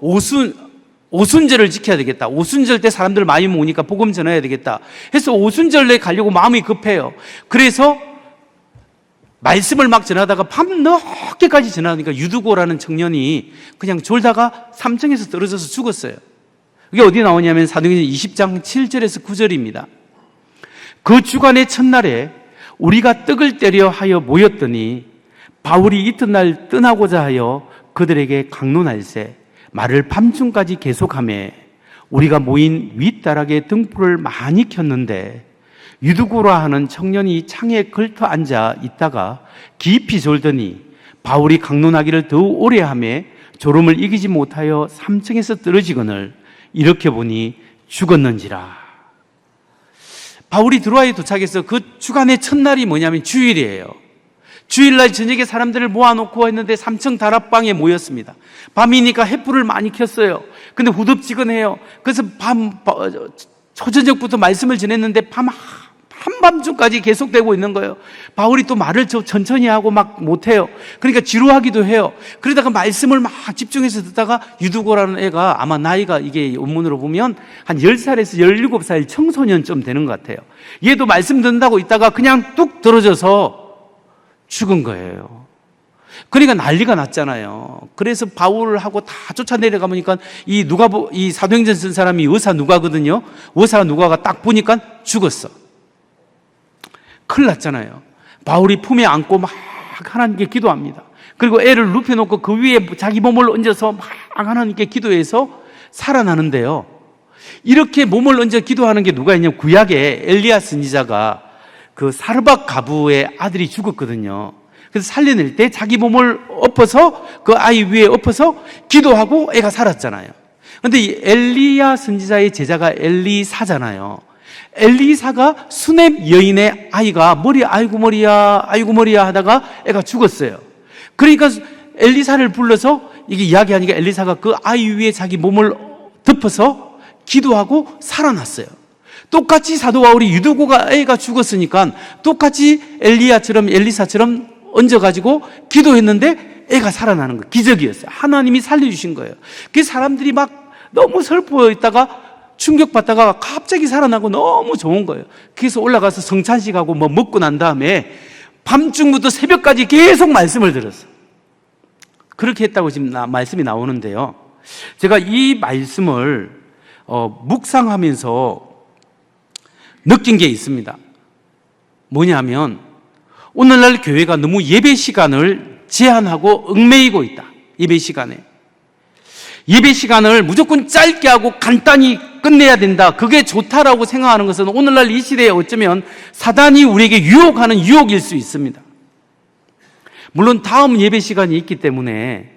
오순절을 지켜야 되겠다. 오순절 때 사람들 많이 모으니까 복음 전해야 되겠다 해서 오순절에 가려고 마음이 급해요. 그래서 말씀을 막 전하다가 밤늦게까지 전하니까 유두고라는 청년이 그냥 졸다가 3층에서 떨어져서 죽었어요. 이게 어디 나오냐면 사도행전 20장 7절에서 9절입니다. 그 주간의 첫날에 우리가 떡을 떼려 하여 모였더니 바울이 이튿날 떠나고자 하여 그들에게 강론할세 말을 밤중까지 계속하며 우리가 모인 윗다락에 등불을 많이 켰는데 유두고라 하는 청년이 창에 걸터 앉아 있다가 깊이 졸더니 바울이 강론하기를 더 오래 하며 졸음을 이기지 못하여 3층에서 떨어지거늘 이렇게 보니 죽었는지라. 바울이 드로아에 도착해서 그 주간의 첫날이 뭐냐면 주일이에요. 주일날 저녁에 사람들을 모아놓고 했는데 3층 다락방에 모였습니다. 밤이니까 횃불을 많이 켰어요. 근데 후덥지근해요. 그래서 초저녁부터 말씀을 전했는데 한밤중까지 계속되고 있는 거예요. 바울이 또 말을 천천히 하고 막 못해요. 그러니까 지루하기도 해요. 그러다가 말씀을 막 집중해서 듣다가 유두고라는 애가 아마 나이가 이게 원문으로 보면 한 10살에서 17살 청소년쯤 되는 것 같아요. 얘도 말씀 듣는다고 있다가 그냥 뚝 떨어져서 죽은 거예요. 그러니까 난리가 났잖아요. 그래서 바울하고 다 쫓아 내려가 보니까 이 사도행전 쓴 사람이 의사 누가거든요. 의사 누가가 딱 보니까 죽었어. 큰일 났잖아요. 바울이 품에 안고 막 하나님께 기도합니다. 그리고 애를 눕혀놓고 그 위에 자기 몸을 얹어서 막 하나님께 기도해서 살아나는데요. 이렇게 몸을 얹어 기도하는 게 누가 있냐면 구약에 엘리야 선지자가 그 사르밧 가부의 아들이 죽었거든요. 그래서 살려낼 때 자기 몸을 엎어서 그 아이 위에 엎어서 기도하고 애가 살았잖아요. 그런데 이 엘리야 선지자의 제자가 엘리사잖아요. 엘리사가 수넴 여인의 아이가 아이고 머리야 하다가 애가 죽었어요. 그러니까 엘리사를 불러서 이게 이야기하니까 엘리사가 그 아이 위에 자기 몸을 덮어서 기도하고 살아났어요. 똑같이 사도 바울이 유두고가 애가 죽었으니까 똑같이 엘리사처럼 얹어가지고 기도했는데 애가 살아나는 거예요. 기적이었어요. 하나님이 살려주신 거예요. 그 사람들이 막 너무 슬퍼 있다가 충격받다가 갑자기 살아나고 너무 좋은 거예요. 그래서 올라가서 성찬식하고 뭐 먹고 난 다음에 밤중부터 새벽까지 계속 말씀을 들었어요. 그렇게 했다고 지금 말씀이 나오는데요. 제가 이 말씀을 묵상하면서 느낀 게 있습니다. 뭐냐면 오늘날 교회가 너무 예배 시간을 제한하고 얽매이고 있다. 예배 시간에. 예배 시간을 무조건 짧게 하고 간단히 끝내야 된다. 그게 좋다라고 생각하는 것은 오늘날 이 시대에 어쩌면 사단이 우리에게 유혹하는 유혹일 수 있습니다. 물론 다음 예배 시간이 있기 때문에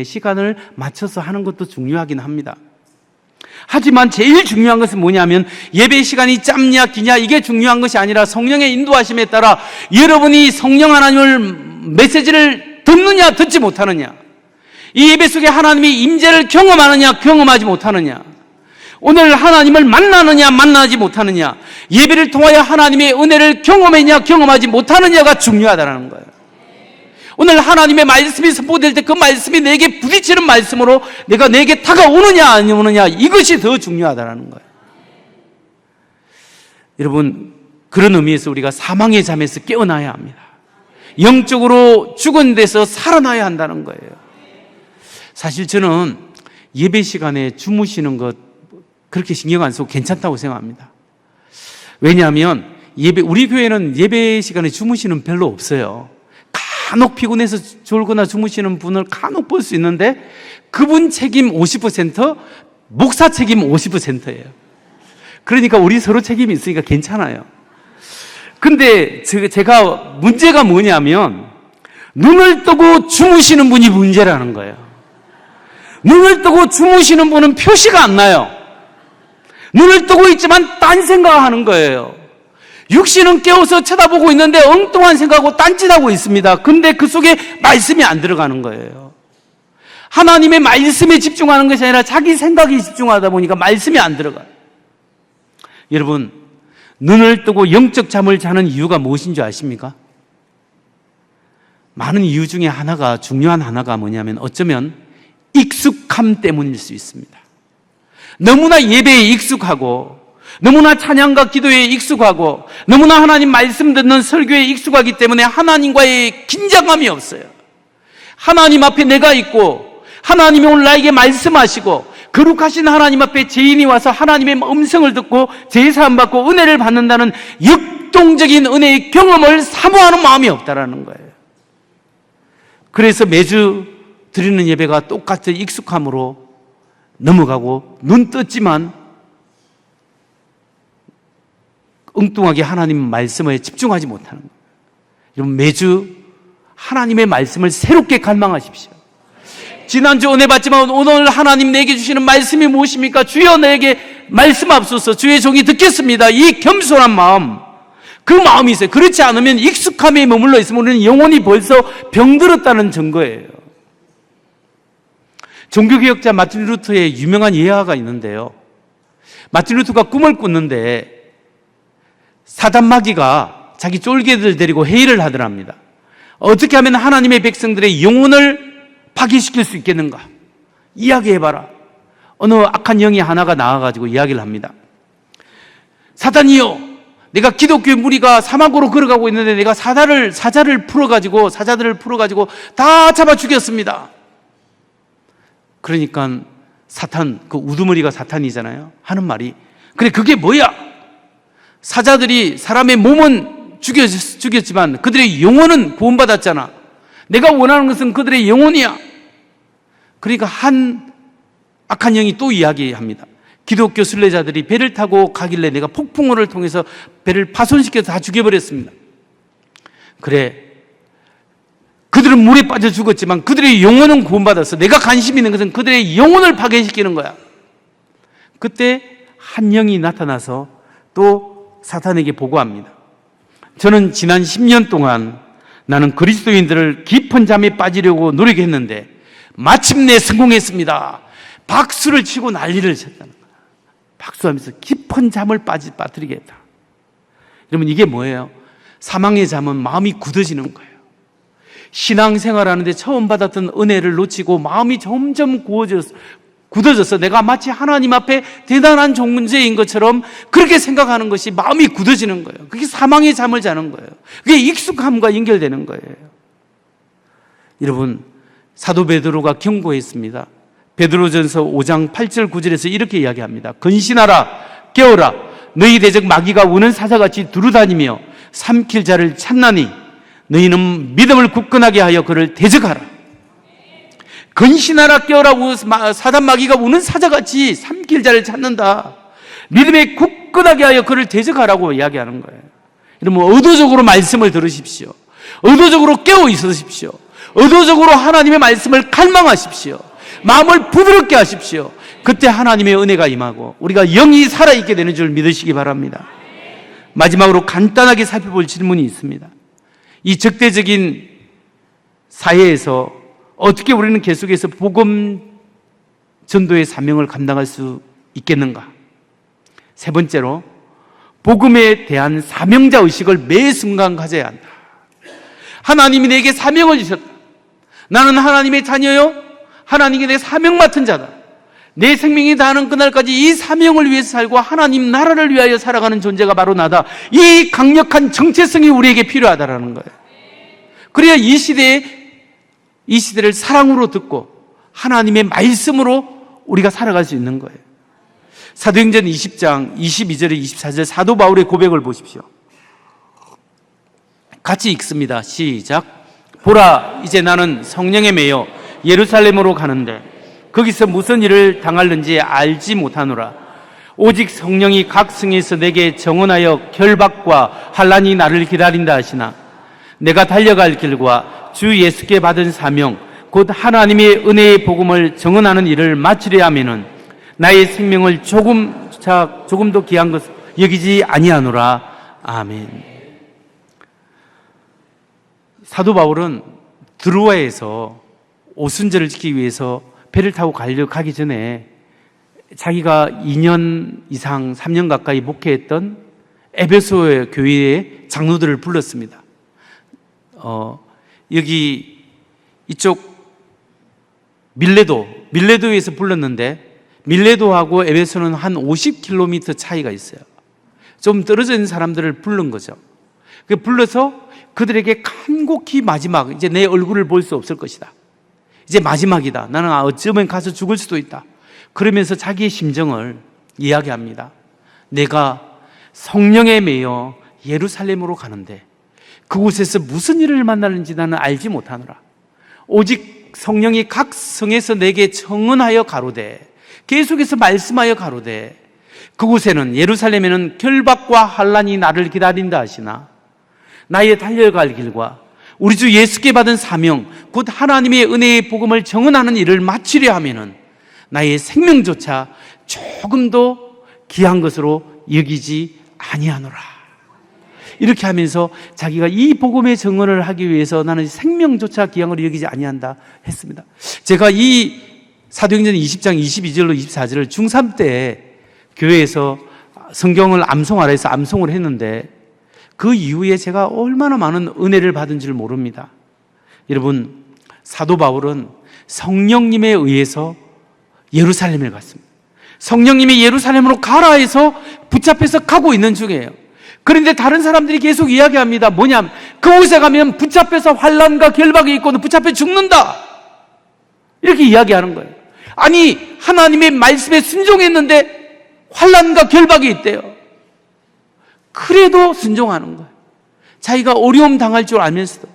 시간을 맞춰서 하는 것도 중요하긴 합니다. 하지만 제일 중요한 것은 뭐냐면 예배 시간이 짧냐 기냐 이게 중요한 것이 아니라 성령의 인도하심에 따라 여러분이 성령 하나님을 메시지를 듣느냐 듣지 못하느냐, 이 예배 속에 하나님의 임재를 경험하느냐 경험하지 못하느냐, 오늘 하나님을 만나느냐 만나지 못하느냐, 예배를 통하여 하나님의 은혜를 경험했냐 경험하지 못하느냐가 중요하다는 거예요. 오늘 하나님의 말씀이 선포될 때 그 말씀이 내게 부딪히는 말씀으로 내게 다가오느냐 안 오느냐, 이것이 더 중요하다는 거예요. 여러분, 그런 의미에서 우리가 사망의 잠에서 깨어나야 합니다. 영적으로 죽은 데서 살아나야 한다는 거예요. 사실 저는 예배 시간에 주무시는 것 그렇게 신경 안 쓰고 괜찮다고 생각합니다. 왜냐하면 우리 교회는 예배 시간에 주무시는 별로 없어요. 간혹 피곤해서 졸거나 주무시는 분을 간혹 볼 수 있는데 그분 책임 50%, 목사 책임 50%예요. 그러니까 우리 서로 책임이 있으니까 괜찮아요. 근데 제가 문제가 뭐냐면 눈을 뜨고 주무시는 분이 문제라는 거예요. 눈을 뜨고 주무시는 분은 표시가 안 나요. 눈을 뜨고 있지만 딴 생각하는 거예요. 육신은 깨어서 쳐다보고 있는데 엉뚱한 생각하고 딴짓하고 있습니다. 근데 그 속에 말씀이 안 들어가는 거예요. 하나님의 말씀에 집중하는 것이 아니라 자기 생각에 집중하다 보니까 말씀이 안 들어가요. 여러분, 눈을 뜨고 영적 잠을 자는 이유가 무엇인 줄 아십니까? 많은 이유 중에 중요한 하나가 뭐냐면 어쩌면 익숙함 때문일 수 있습니다. 너무나 예배에 익숙하고 너무나 찬양과 기도에 익숙하고 너무나 하나님 말씀 듣는 설교에 익숙하기 때문에 하나님과의 긴장감이 없어요. 하나님 앞에 내가 있고 하나님이 오늘 나에게 말씀하시고 거룩하신 하나님 앞에 죄인이 와서 하나님의 음성을 듣고 제사함 받고 은혜를 받는다는 역동적인 은혜의 경험을 사모하는 마음이 없다라는 거예요. 그래서 매주 드리는 예배가 똑같은 익숙함으로 넘어가고 눈 떴지만 엉뚱하게 하나님 말씀에 집중하지 못하는 거예요. 여러분, 매주 하나님의 말씀을 새롭게 갈망하십시오. 지난주 은혜 받지만 오늘 하나님 내게 주시는 말씀이 무엇입니까? 주여 내게 말씀하옵소서. 주의 종이 듣겠습니다. 이 겸손한 마음, 그 마음이 있어요. 그렇지 않으면 익숙함에 머물러 있으면 우리는 영혼이 벌써 병들었다는 증거예요. 종교개혁자 마틴 루터의 유명한 예화가 있는데요. 마틴 루터가 꿈을 꿨는데 사단 마귀가 자기 쫄개들 데리고 회의를 하더랍니다. 어떻게 하면 하나님의 백성들의 영혼을 파괴시킬 수 있겠는가? 이야기해봐라. 어느 악한 영이 하나가 나와가지고 이야기를 합니다. 사단이요, 내가 기독교 무리가 사막으로 걸어가고 있는데 내가 사자들을 풀어가지고 다 잡아 죽였습니다. 그러니까 사탄, 그 우두머리가 사탄이잖아요. 하는 말이, 그래 그게 뭐야? 사자들이 사람의 몸은 죽였지만 그들의 영혼은 구원받았잖아. 내가 원하는 것은 그들의 영혼이야. 그러니까 한 악한 영이 또 이야기합니다. 기독교 순례자들이 배를 타고 가길래 내가 폭풍우를 통해서 배를 파손시켜서 다 죽여버렸습니다. 그래, 그들은 물에 빠져 죽었지만 그들의 영혼은 구원받았어. 내가 관심 있는 것은 그들의 영혼을 파괴시키는 거야. 그때 한 영이 나타나서 또 사탄에게 보고합니다. 저는 지난 10년 동안 나는 그리스도인들을 깊은 잠에 빠지려고 노력했는데 마침내 성공했습니다. 박수를 치고 난리를 쳤다는 거야. 박수하면서 깊은 잠을 빠뜨리겠다. 여러분, 이게 뭐예요? 사망의 잠은 마음이 굳어지는 거예요. 신앙생활하는데 처음 받았던 은혜를 놓치고 마음이 점점 굳어져서 내가 마치 하나님 앞에 대단한 존재인 것처럼 그렇게 생각하는 것이 마음이 굳어지는 거예요. 그게 사망의 잠을 자는 거예요. 그게 익숙함과 연결되는 거예요. 여러분, 사도 베드로가 경고했습니다. 베드로전서 5장 8절 9절에서 이렇게 이야기합니다. 근신하라, 깨어라, 너희 대적 마귀가 우는 사자같이 두루다니며 삼킬 자를 찾나니 너희는 믿음을 굳건하게 하여 그를 대적하라. 근신하라, 깨어라, 사단 마귀가 우는 사자같이 삼킬 자를 찾는다. 믿음에 굳건하게 하여 그를 대적하라고 이야기하는 거예요. 여러분, 의도적으로 말씀을 들으십시오. 의도적으로 깨어 있으십시오. 의도적으로 하나님의 말씀을 갈망하십시오. 마음을 부드럽게 하십시오. 그때 하나님의 은혜가 임하고 우리가 영이 살아있게 되는 줄 믿으시기 바랍니다. 마지막으로 간단하게 살펴볼 질문이 있습니다. 이 적대적인 사회에서 어떻게 우리는 계속해서 복음 전도의 사명을 감당할 수 있겠는가? 세 번째로, 복음에 대한 사명자 의식을 매 순간 가져야 한다. 하나님이 내게 사명을 주셨다. 나는 하나님의 자녀요, 하나님께 내 사명 맡은 자다. 내 생명이 다하는 그날까지 이 사명을 위해서 살고 하나님 나라를 위하여 살아가는 존재가 바로 나다. 이 강력한 정체성이 우리에게 필요하다라는 거예요. 그래야 이 시대를 사랑으로 듣고 하나님의 말씀으로 우리가 살아갈 수 있는 거예요. 사도행전 20장 22절에 24절 사도 바울의 고백을 보십시오. 같이 읽습니다. 시작. 보라, 이제 나는 성령에 매여 예루살렘으로 가는데 거기서 무슨 일을 당할는지 알지 못하노라. 오직 성령이 각 성에서 내게 정언하여 결박과 환난이 나를 기다린다 하시나 내가 달려갈 길과 주 예수께 받은 사명 곧 하나님의 은혜의 복음을 정언하는 일을 마치려 하면은 나의 생명을 조금도 귀한 것 여기지 아니하노라. 아멘. 사도 바울은 드로아에서 오순절을 지키기 위해서 배를 타고 가기 전에 자기가 2년 이상 3년 가까이 목회했던 에베소의 교회의 장로들을 불렀습니다. 여기 이쪽 밀레도에서 불렀는데 밀레도하고 에베소는 한 50km 차이가 있어요. 좀 떨어져 있는 사람들을 부른 거죠. 불러서 그들에게 간곡히 마지막, 이제 내 얼굴을 볼 수 없을 것이다. 이제 마지막이다. 나는 어쩌면 가서 죽을 수도 있다. 그러면서 자기의 심정을 이야기합니다. 내가 성령에 매여 예루살렘으로 가는데 그곳에서 무슨 일을 만나는지 나는 알지 못하노라. 오직 성령이 각 성에서 내게 청언하여 가로되, 계속해서 말씀하여 가로되, 그곳에는 예루살렘에는 결박과 환난이 나를 기다린다 하시나 나의 달려갈 길과 우리 주 예수께 받은 사명 곧 하나님의 은혜의 복음을 정언하는 일을 마치려 하면은 나의 생명조차 조금도 귀한 것으로 여기지 아니하노라. 이렇게 하면서 자기가 이 복음의 정언을 하기 위해서 나는 생명조차 귀한 것으로 여기지 아니한다 했습니다. 제가 이 사도행전 20장 22절로 24절을 중3 때 교회에서 성경을 암송하라 해서 암송을 했는데 그 이후에 제가 얼마나 많은 은혜를 받은 줄 모릅니다. 여러분, 사도 바울은 성령님에 의해서 예루살렘에 갔습니다. 성령님이 예루살렘으로 가라 해서 붙잡혀서 가고 있는 중이에요. 그런데 다른 사람들이 계속 이야기합니다. 뭐냐면 그곳에 가면 붙잡혀서 환난과 결박이 있고 붙잡혀 죽는다. 이렇게 이야기하는 거예요. 아니, 하나님의 말씀에 순종했는데 환난과 결박이 있대요. 그래도 순종하는 거예요. 자기가 어려움 당할 줄 알면서도.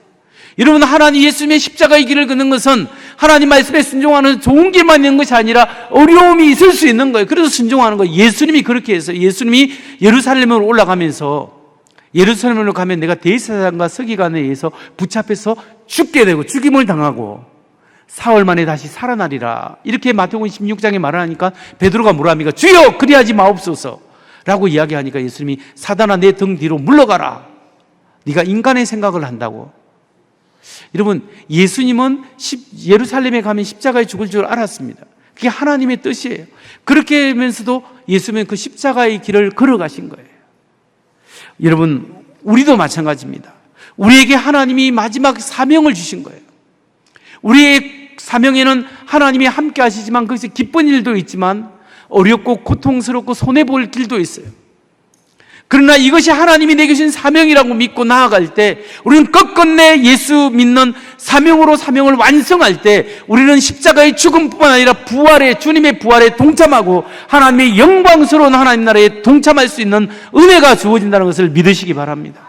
여러분, 하나님 예수님의 십자가의 길을 걷는 것은 하나님 말씀에 순종하는 좋은 길만 있는 것이 아니라 어려움이 있을 수 있는 거예요. 그래서 순종하는 거예요. 예수님이 그렇게 해서 예수님이 예루살렘으로 올라가면서 예루살렘으로 가면 내가 대제사장과 서기관에 의해서 붙잡혀서 죽게 되고 죽임을 당하고 사흘 만에 다시 살아나리라. 이렇게 마태복음 16장에 말을 하니까 베드로가 뭐라 합니까? 주여, 그리하지 마옵소서 라고 이야기하니까 예수님이 사단아 내 등 뒤로 물러가라. 네가 인간의 생각을 한다고. 여러분, 예수님은 예루살렘에 가면 십자가에 죽을 줄 알았습니다. 그게 하나님의 뜻이에요. 그렇게 하면서도 예수님은 그 십자가의 길을 걸어가신 거예요. 여러분, 우리도 마찬가지입니다. 우리에게 하나님이 마지막 사명을 주신 거예요. 우리의 사명에는 하나님이 함께 하시지만 거기서 기쁜 일도 있지만 어렵고 고통스럽고 손해볼 길도 있어요. 그러나 이것이 하나님이 내게 주신 사명이라고 믿고 나아갈 때, 우리는 끝끝내 예수 믿는 사명으로 사명을 완성할 때 우리는 십자가의 죽음뿐만 아니라 주님의 부활에 동참하고 하나님의 영광스러운 하나님 나라에 동참할 수 있는 은혜가 주어진다는 것을 믿으시기 바랍니다.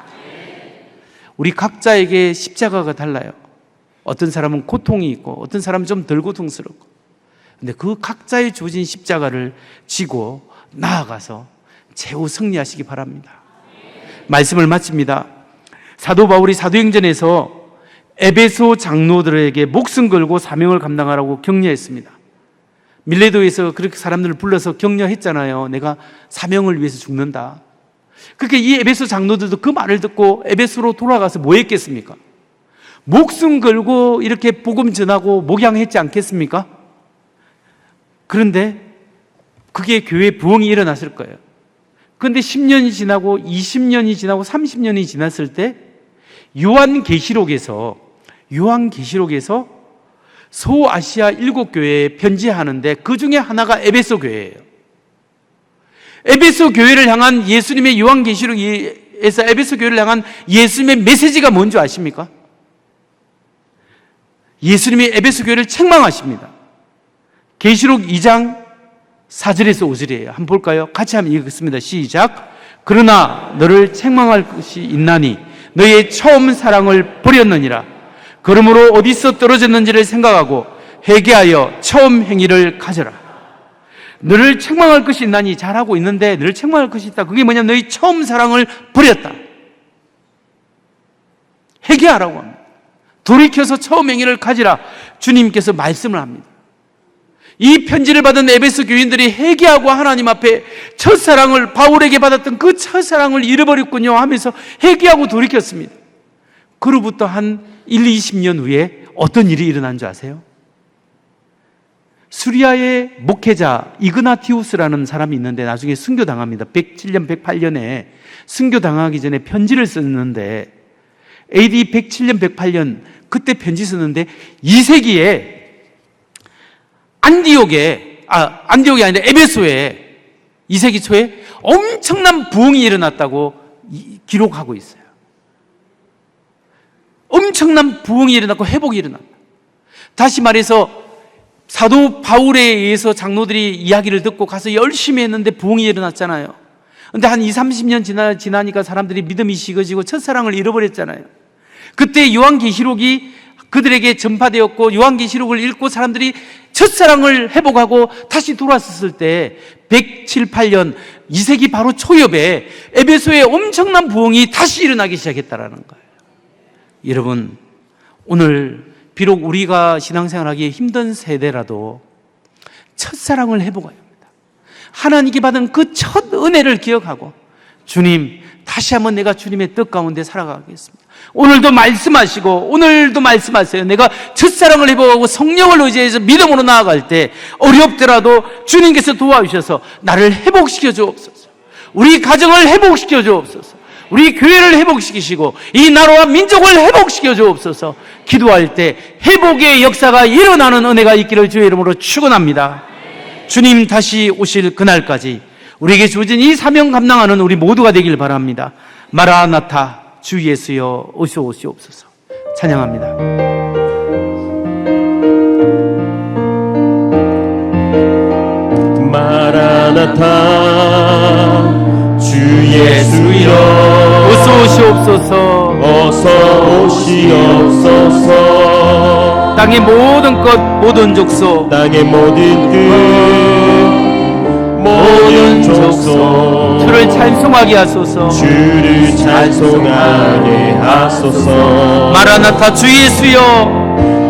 우리 각자에게 십자가가 달라요. 어떤 사람은 고통이 있고 어떤 사람은 좀 덜 고통스럽고, 근데 그 각자의 주어진 십자가를 지고 나아가서 최후 승리하시기 바랍니다. 말씀을 마칩니다. 사도 바울이 사도행전에서 에베소 장로들에게 목숨 걸고 사명을 감당하라고 격려했습니다. 밀레도에서 그렇게 사람들을 불러서 격려했잖아요. 내가 사명을 위해서 죽는다. 그렇게 이 에베소 장로들도 그 말을 듣고 에베소로 돌아가서 뭐 했겠습니까? 목숨 걸고 이렇게 복음 전하고 목양했지 않겠습니까? 그런데 그게 교회에 부흥이 일어났을 거예요. 그런데 10년이 지나고 20년이 지나고 30년이 지났을 때 요한계시록에서 소아시아 7교회에 편지하는데 그 중에 하나가 에베소 교회예요. 에베소 교회를 향한 예수님의 요한계시록에서 에베소 교회를 향한 예수님의 메시지가 뭔지 아십니까? 예수님이 에베소 교회를 책망하십니다. 계시록 2장 4절에서 5절이에요. 한번 볼까요? 같이 한번 읽겠습니다. 시작. 그러나 너를 책망할 것이 있나니 너의 처음 사랑을 버렸느니라. 그러므로 어디서 떨어졌는지를 생각하고 회개하여 처음 행위를 가져라. 너를 책망할 것이 있나니, 잘하고 있는데 너를 책망할 것이 있다. 그게 뭐냐면 너의 처음 사랑을 버렸다. 회개하라고 합니다. 돌이켜서 처음 행위를 가지라. 주님께서 말씀을 합니다. 이 편지를 받은 에베소 교인들이 회개하고 하나님 앞에 첫사랑을, 바울에게 받았던 그 첫사랑을 잃어버렸군요 하면서 회개하고 돌이켰습니다. 그로부터 한 20년 후에 어떤 일이 일어난 줄 아세요? 수리아의 목회자 이그나티우스라는 사람이 있는데 나중에 순교당합니다. 107년, 108년에 순교당하기 전에 편지를 썼는데, AD 107년, 108년 그때 편지 썼는데 2세기에 안디옥이 아니라 에베소에 2세기 초에 엄청난 부흥이 일어났다고 기록하고 있어요. 엄청난 부흥이 일어났고 회복이 일어났다. 다시 말해서 사도 바울에 의해서 장로들이 이야기를 듣고 가서 열심히 했는데 부흥이 일어났잖아요. 근데 한 20-30년 지나니까 사람들이 믿음이 식어지고 첫사랑을 잃어버렸잖아요. 그때 요한계시록이 그들에게 전파되었고, 요한계시록을 읽고 사람들이 첫사랑을 회복하고 다시 돌아섰을 때 107-8년 2세기 바로 초엽에 에베소에 엄청난 부흥이 다시 일어나기 시작했다라는 거예요. 여러분, 오늘 비록 우리가 신앙생활하기에 힘든 세대라도 첫사랑을 회복해야 합니다. 하나님께 받은 그 첫 은혜를 기억하고, 주님, 다시 한번 내가 주님의 뜻 가운데 살아가겠습니다. 오늘도 말씀하세요. 내가 첫사랑을 회복하고 성령을 의지해서 믿음으로 나아갈 때 어렵더라도 주님께서 도와주셔서 나를 회복시켜 주옵소서. 우리 가정을 회복시켜 주옵소서. 우리 교회를 회복시키시고 이 나라와 민족을 회복시켜 주옵소서. 기도할 때 회복의 역사가 일어나는 은혜가 있기를 주의 이름으로 축원합니다. 주님 다시 오실 그날까지 우리에게 주어진 이 사명 감당하는 우리 모두가 되길 바랍니다. 마라나타, 주 예수여 어서 오시옵소서. 찬양합니다. 마라나타, 주 예수여 어서 오시옵소서. 어서 오시옵소서. 땅의 모든 것, 모든 족속, 땅의 모든 끝, 모든 족속, 주를 찬송하게 하소서. 주를 찬송하게 하소서. 마라나타, 주 예수여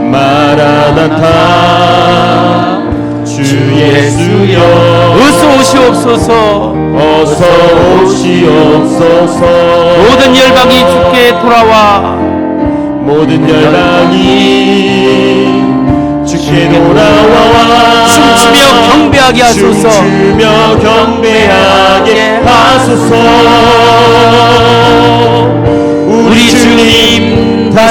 마라나타, 주 예수여 어서 오시옵소서. 어서 오시옵소서. 모든 열방이 주께 돌아와, 모든 열방이 주께 돌아와 춤추며 경배하게 하소서. 춤추며 경배하게 하소서.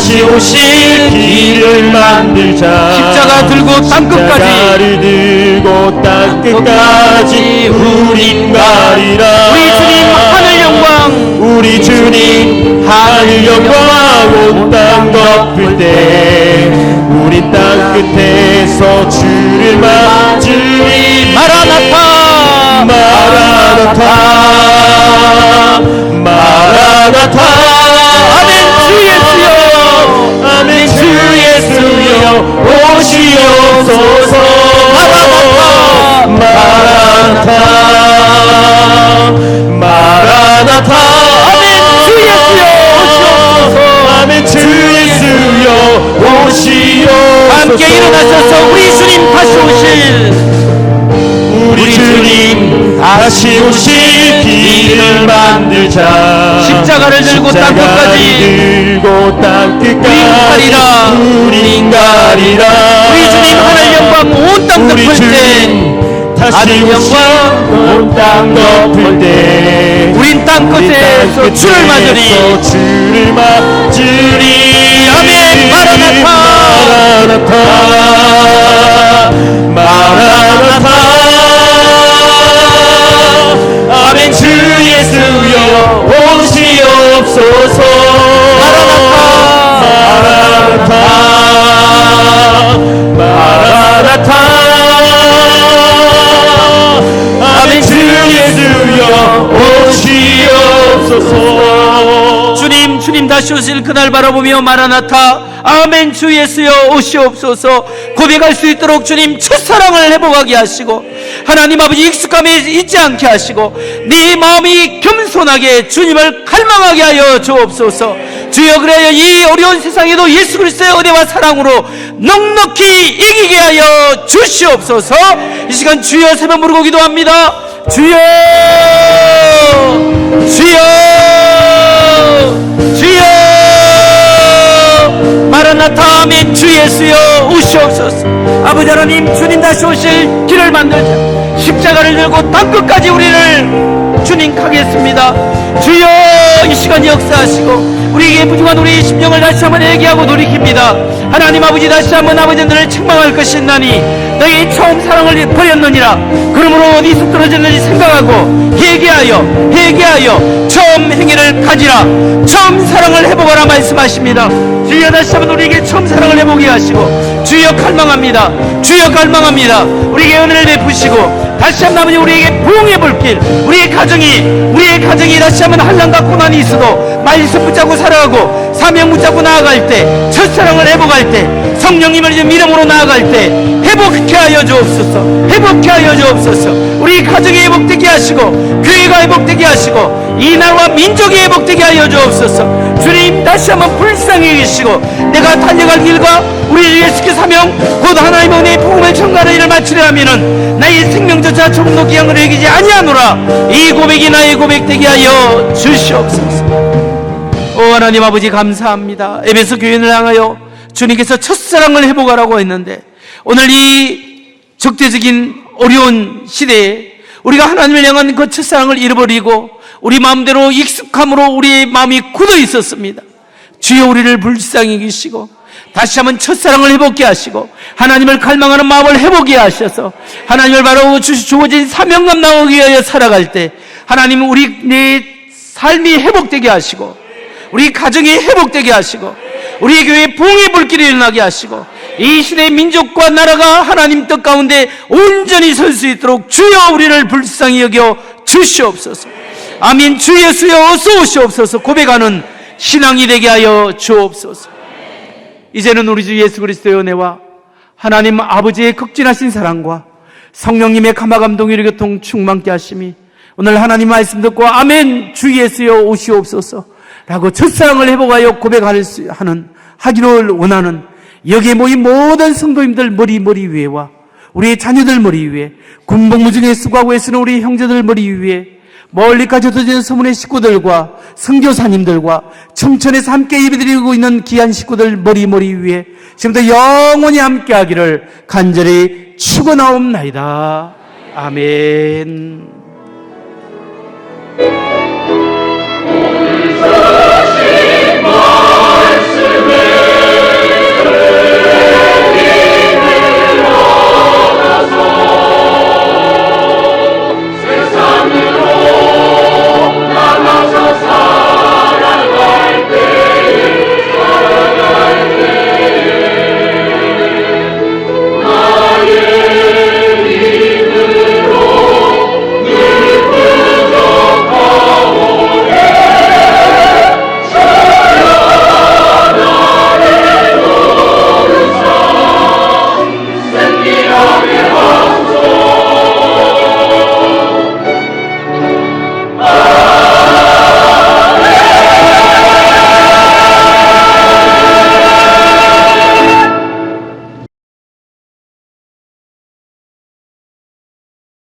다시 오실 길을 만들자. 십자가 들고 땅끝까지, 십자가를 들고 땅끝까지 우린 가리라. 우리 주님 하늘 영광, 우리 주님 하늘 영광 온 땅 덮을 때 우리 땅 끝에서 주를 맞으리. 마라나타, 마라나타 마라나타. 아멘. 주 예수여, 아멘. 주 예수여 오시옵소서. 마라나타 마라나타. 아멘. 주 예수여 오시옵소서. 아멘. 주 예수여 오시옵소서. 함께 일어나셔서 우리 주님 다시 오실, 우리 주님 다시 오실 길을 만들자. 십자가를 들고 땅끝까지, 우린 가리라. 우린 가리라. 우리 주님 하늘 영광 온 땅 우리 덮을 때, 주님 다시 하늘 오실 온 땅 덮을 때 우린 땅 끝에서 주를 맞으리. 주를 맞으리. 아멘. 마라나타, 마라나타 아멘. 주 예수여 오시옵소서. 마라나타 마라나타 아멘. 주 예수여 오시옵소서. 주님 다시 오실 그날 바라보며 마라나타, 아멘. 주 예수여 오시옵소서 고백할 수 있도록 주님 첫사랑을 회복하게 하시고, 하나님 아버지 익숙함에 잊지 않게 하시고, 네 마음이 겸손하게 주님을 갈망하게 하여 주옵소서. 주여, 그래야 이 어려운 세상에도 예수 그리스도의 은혜와 사랑으로 넉넉히 이기게 하여 주시옵소서. 이 시간 주여 세번 부르고 기도합니다. 주여, 주여, 주여. 마라나타, 아멘. 주 예수여 오시옵소서. 아버지 하나님, 주님 다시 오실 길을 만들자. 십자가를 들고 땅끝까지 우리를 주님 가겠습니다. 주여, 이 시간 역사하시고 우리에게 부족한 우리의 심령을 다시 한번 얘기하고 돌이킵니다. 하나님 아버지, 다시 한번 아버지 너를 책망할 것이나니 너희 처음 사랑을 버렸느니라. 그러므로 어디서 떨어졌는지 생각하고 회개하여 처음 행위를 가지라. 처음 사랑을 회복하라 말씀하십니다. 주여, 다시 한번 우리에게 처음 사랑을 회복해 하시고, 주여 갈망합니다. 주여 갈망합니다. 우리에게 은혜를 베푸시고 다시 한번 아버지 우리에게 부흥의 불길, 우리의 가정이 다시 한번 한란과 고난이 있어도 말씀 붙잡고 살아가고 사명 붙잡고 나아갈 때, 첫사랑을 회복할 때, 성령님을 이제 믿음으로 나아갈 때 회복케 하여 주옵소서. 회복케 하여 주옵소서. 우리 가정이 회복되게 하시고 교회가 회복되게 하시고 이 나라와 민족이 회복되게 하여 주옵소서. 주님, 다시 한번 불쌍히 계시고 내가 달려갈 길과 우리 예수께 사명 곧 하나님의 은혜의 복음을 전가하는 일을 마치려 하면은 나의 생명조차 조금도 귀한 걸 여기지 아니하노라. 이 고백이 나의 고백 되게 하여 주시옵소서. 오 하나님 아버지, 감사합니다. 에베소 교인을 향하여 주님께서 첫사랑을 회복하라고 했는데, 오늘 이 적대적인 어려운 시대에 우리가 하나님을 향한 그 첫사랑을 잃어버리고 우리 마음대로 익숙함으로 우리의 마음이 굳어 있었습니다. 주여, 우리를 불쌍히 계시고 다시 한번 첫사랑을 회복케 하시고 하나님을 갈망하는 마음을 회복케 하셔서 하나님을 바라보고 주어진 사명감 나오기 위하여 살아갈 때 하나님은 내 삶이 회복되게 하시고 우리 가정이 회복되게 하시고 우리 교회에 부흥의 불길이 일어나게 하시고 이 시대의 민족과 나라가 하나님 뜻 가운데 온전히 설 수 있도록 주여 우리를 불쌍히 여겨 주시옵소서. 아멘. 주 예수여 어서 오시옵소서 고백하는 신앙이 되게 하여 주옵소서. 이제는 우리 주 예수 그리스도의 은혜와 하나님 아버지의 극진하신 사랑과 성령님의 감화감동의 교통 충만케 하심이 오늘 하나님 말씀 듣고 아멘 주 예수여 오시옵소서 라고 첫사랑을 회복하여 하기를 원하는 여기에 모인 모든 성도님들 머리 위에와 우리의 자녀들 머리 위에 군복무 중에 수고하고 애쓰는 우리 형제들 머리 위에 멀리까지 흩어진 서문의 식구들과 선교사님들과 청천에서 함께 예배드리고 있는 귀한 식구들 머리 위에 지금부터 영원히 함께하기를 간절히 축원하옵나이다. 아멘.